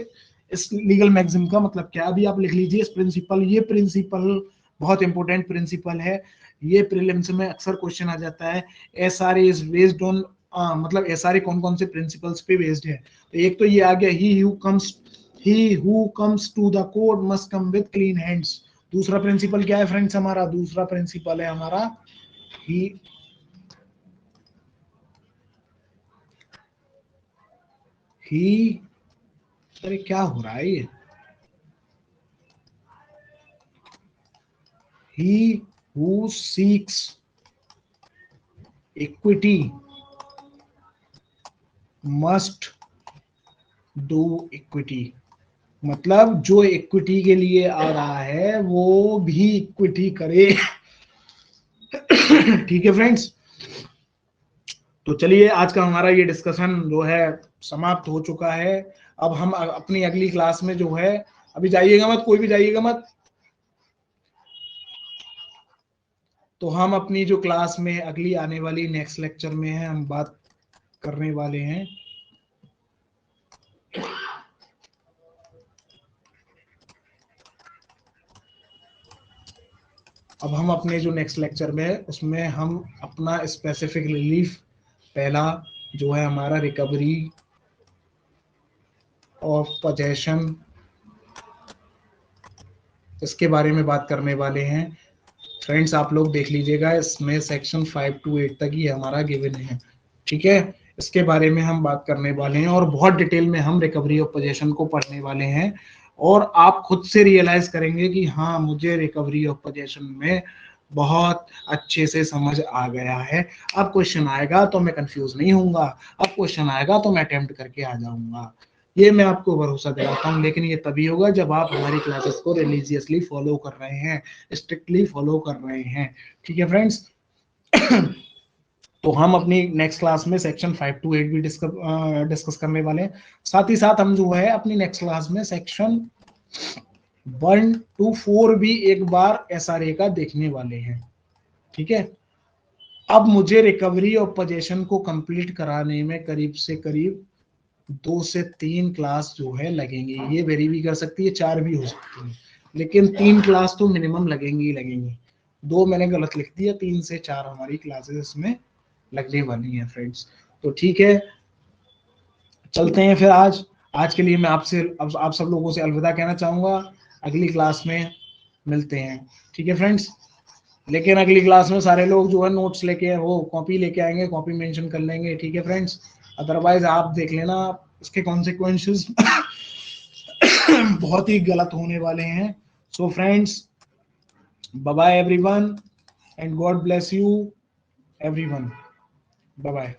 इस लीगल मैगजिम का मतलब क्या। अभी आप लिख लीजिए इस प्रिंसिपल, ये प्रिंसिपल बहुत इंपॉर्टेंट प्रिंसिपल है, ये प्रीलिम्स में अक्सर क्वेश्चन आ जाता है। एसआरए इज बेस्ड ऑन मतलब एसआरए कौन कौन से प्रिंसिपल्स पे बेस्ड है, तो एक तो ये आ गया, he who comes to the court must come with clean hands. दूसरा प्रिंसिपल क्या है फ्रेंड्स हमारा? दूसरा प्रिंसिपल है हमारा ही अरे क्या हो रहा है ये? He who seeks equity must do equity। मतलब जो इक्विटी के लिए आ रहा है वो भी इक्विटी करे। ठीक है फ्रेंड्स, तो चलिए आज का हमारा ये डिस्कशन जो है समाप्त हो चुका है। अब हम अपनी अगली क्लास में जो है, अभी जाइएगा मत, कोई भी जाइएगा मत, तो हम अपनी जो क्लास में अगली आने वाली नेक्स्ट लेक्चर में है हम बात करने वाले हैं अब हम अपने जो नेक्स्ट लेक्चर में है उसमें हम अपना स्पेसिफिक रिलीफ, पहला जो है हमारा रिकवरी ऑफ पोजेशन, इसके बारे में बात करने वाले हैं। फ्रेंड्स आप लोग देख लीजिएगा, इसमें सेक्शन 5 to 8 तक ही हमारा गिवन है, ठीक है। इसके बारे में हम बात करने वाले हैं और बहुत डिटेल में हम रिकवरी ऑफ पोजेशन को पढ़ने वाले हैं और आप खुद से रियलाइज करेंगे कि हाँ मुझे रिकवरी ऑफ पोजेशन में बहुत अच्छे से समझ आ गया है। अब क्वेश्चन आएगा तो मैं कंफ्यूज नहीं होऊंगा, अब क्वेश्चन आएगा तो मैं अटेम्प्ट करके आ जाऊंगा, ये मैं आपको भरोसा दिलाता हूँ। लेकिन ये तभी होगा जब आप हमारी क्लासेस को रिलीजियसली फॉलो कर रहे हैं, स्ट्रिक्टली फॉलो कर रहे हैं, ठीक है फ्रेंड्स। तो हम अपनी नेक्स्ट क्लास में सेक्शन 5 to 8 भी डिस्कस करने वाले हैं। साथ ही साथ हम जो है अपनी नेक्स्ट क्लास में सेक्शन 1 to 4 भी एक बार एसआरए का देखने वाले हैं, ठीक है। अब मुझे रिकवरी ऑफ पोजेशन को कंप्लीट कराने में करीब से करीब 2 से 3 क्लास जो है लगेंगे। ये वेरी भी कर सकती है, 4 भी हो सकती है, लेकिन 3 क्लास तो मिनिमम लगेंगी ही लगेंगी। 2 मैंने गलत लिख दिया, 3 से 4 हमारी क्लासेस इसमें लगने वाली हैं फ्रेंड्स। तो ठीक है, चलते हैं फिर। आज के लिए मैं आपसे आप सब लोगों से अलविदा कहना चाहूंगा। अगली क्लास में मिलते हैं, ठीक है फ्रेंड्स। लेकिन अगली क्लास में सारे लोग जो है नोट्स लेके वो कॉपी लेके आएंगे, कॉपी मेंशन कर लेंगे, ठीक है फ्रेंड्स। अदरवाइज आप देख लेना इसके कॉन्सिक्वेंसेस बहुत ही गलत होने वाले हैं। So friends, bye bye everyone and God bless you everyone, bye bye.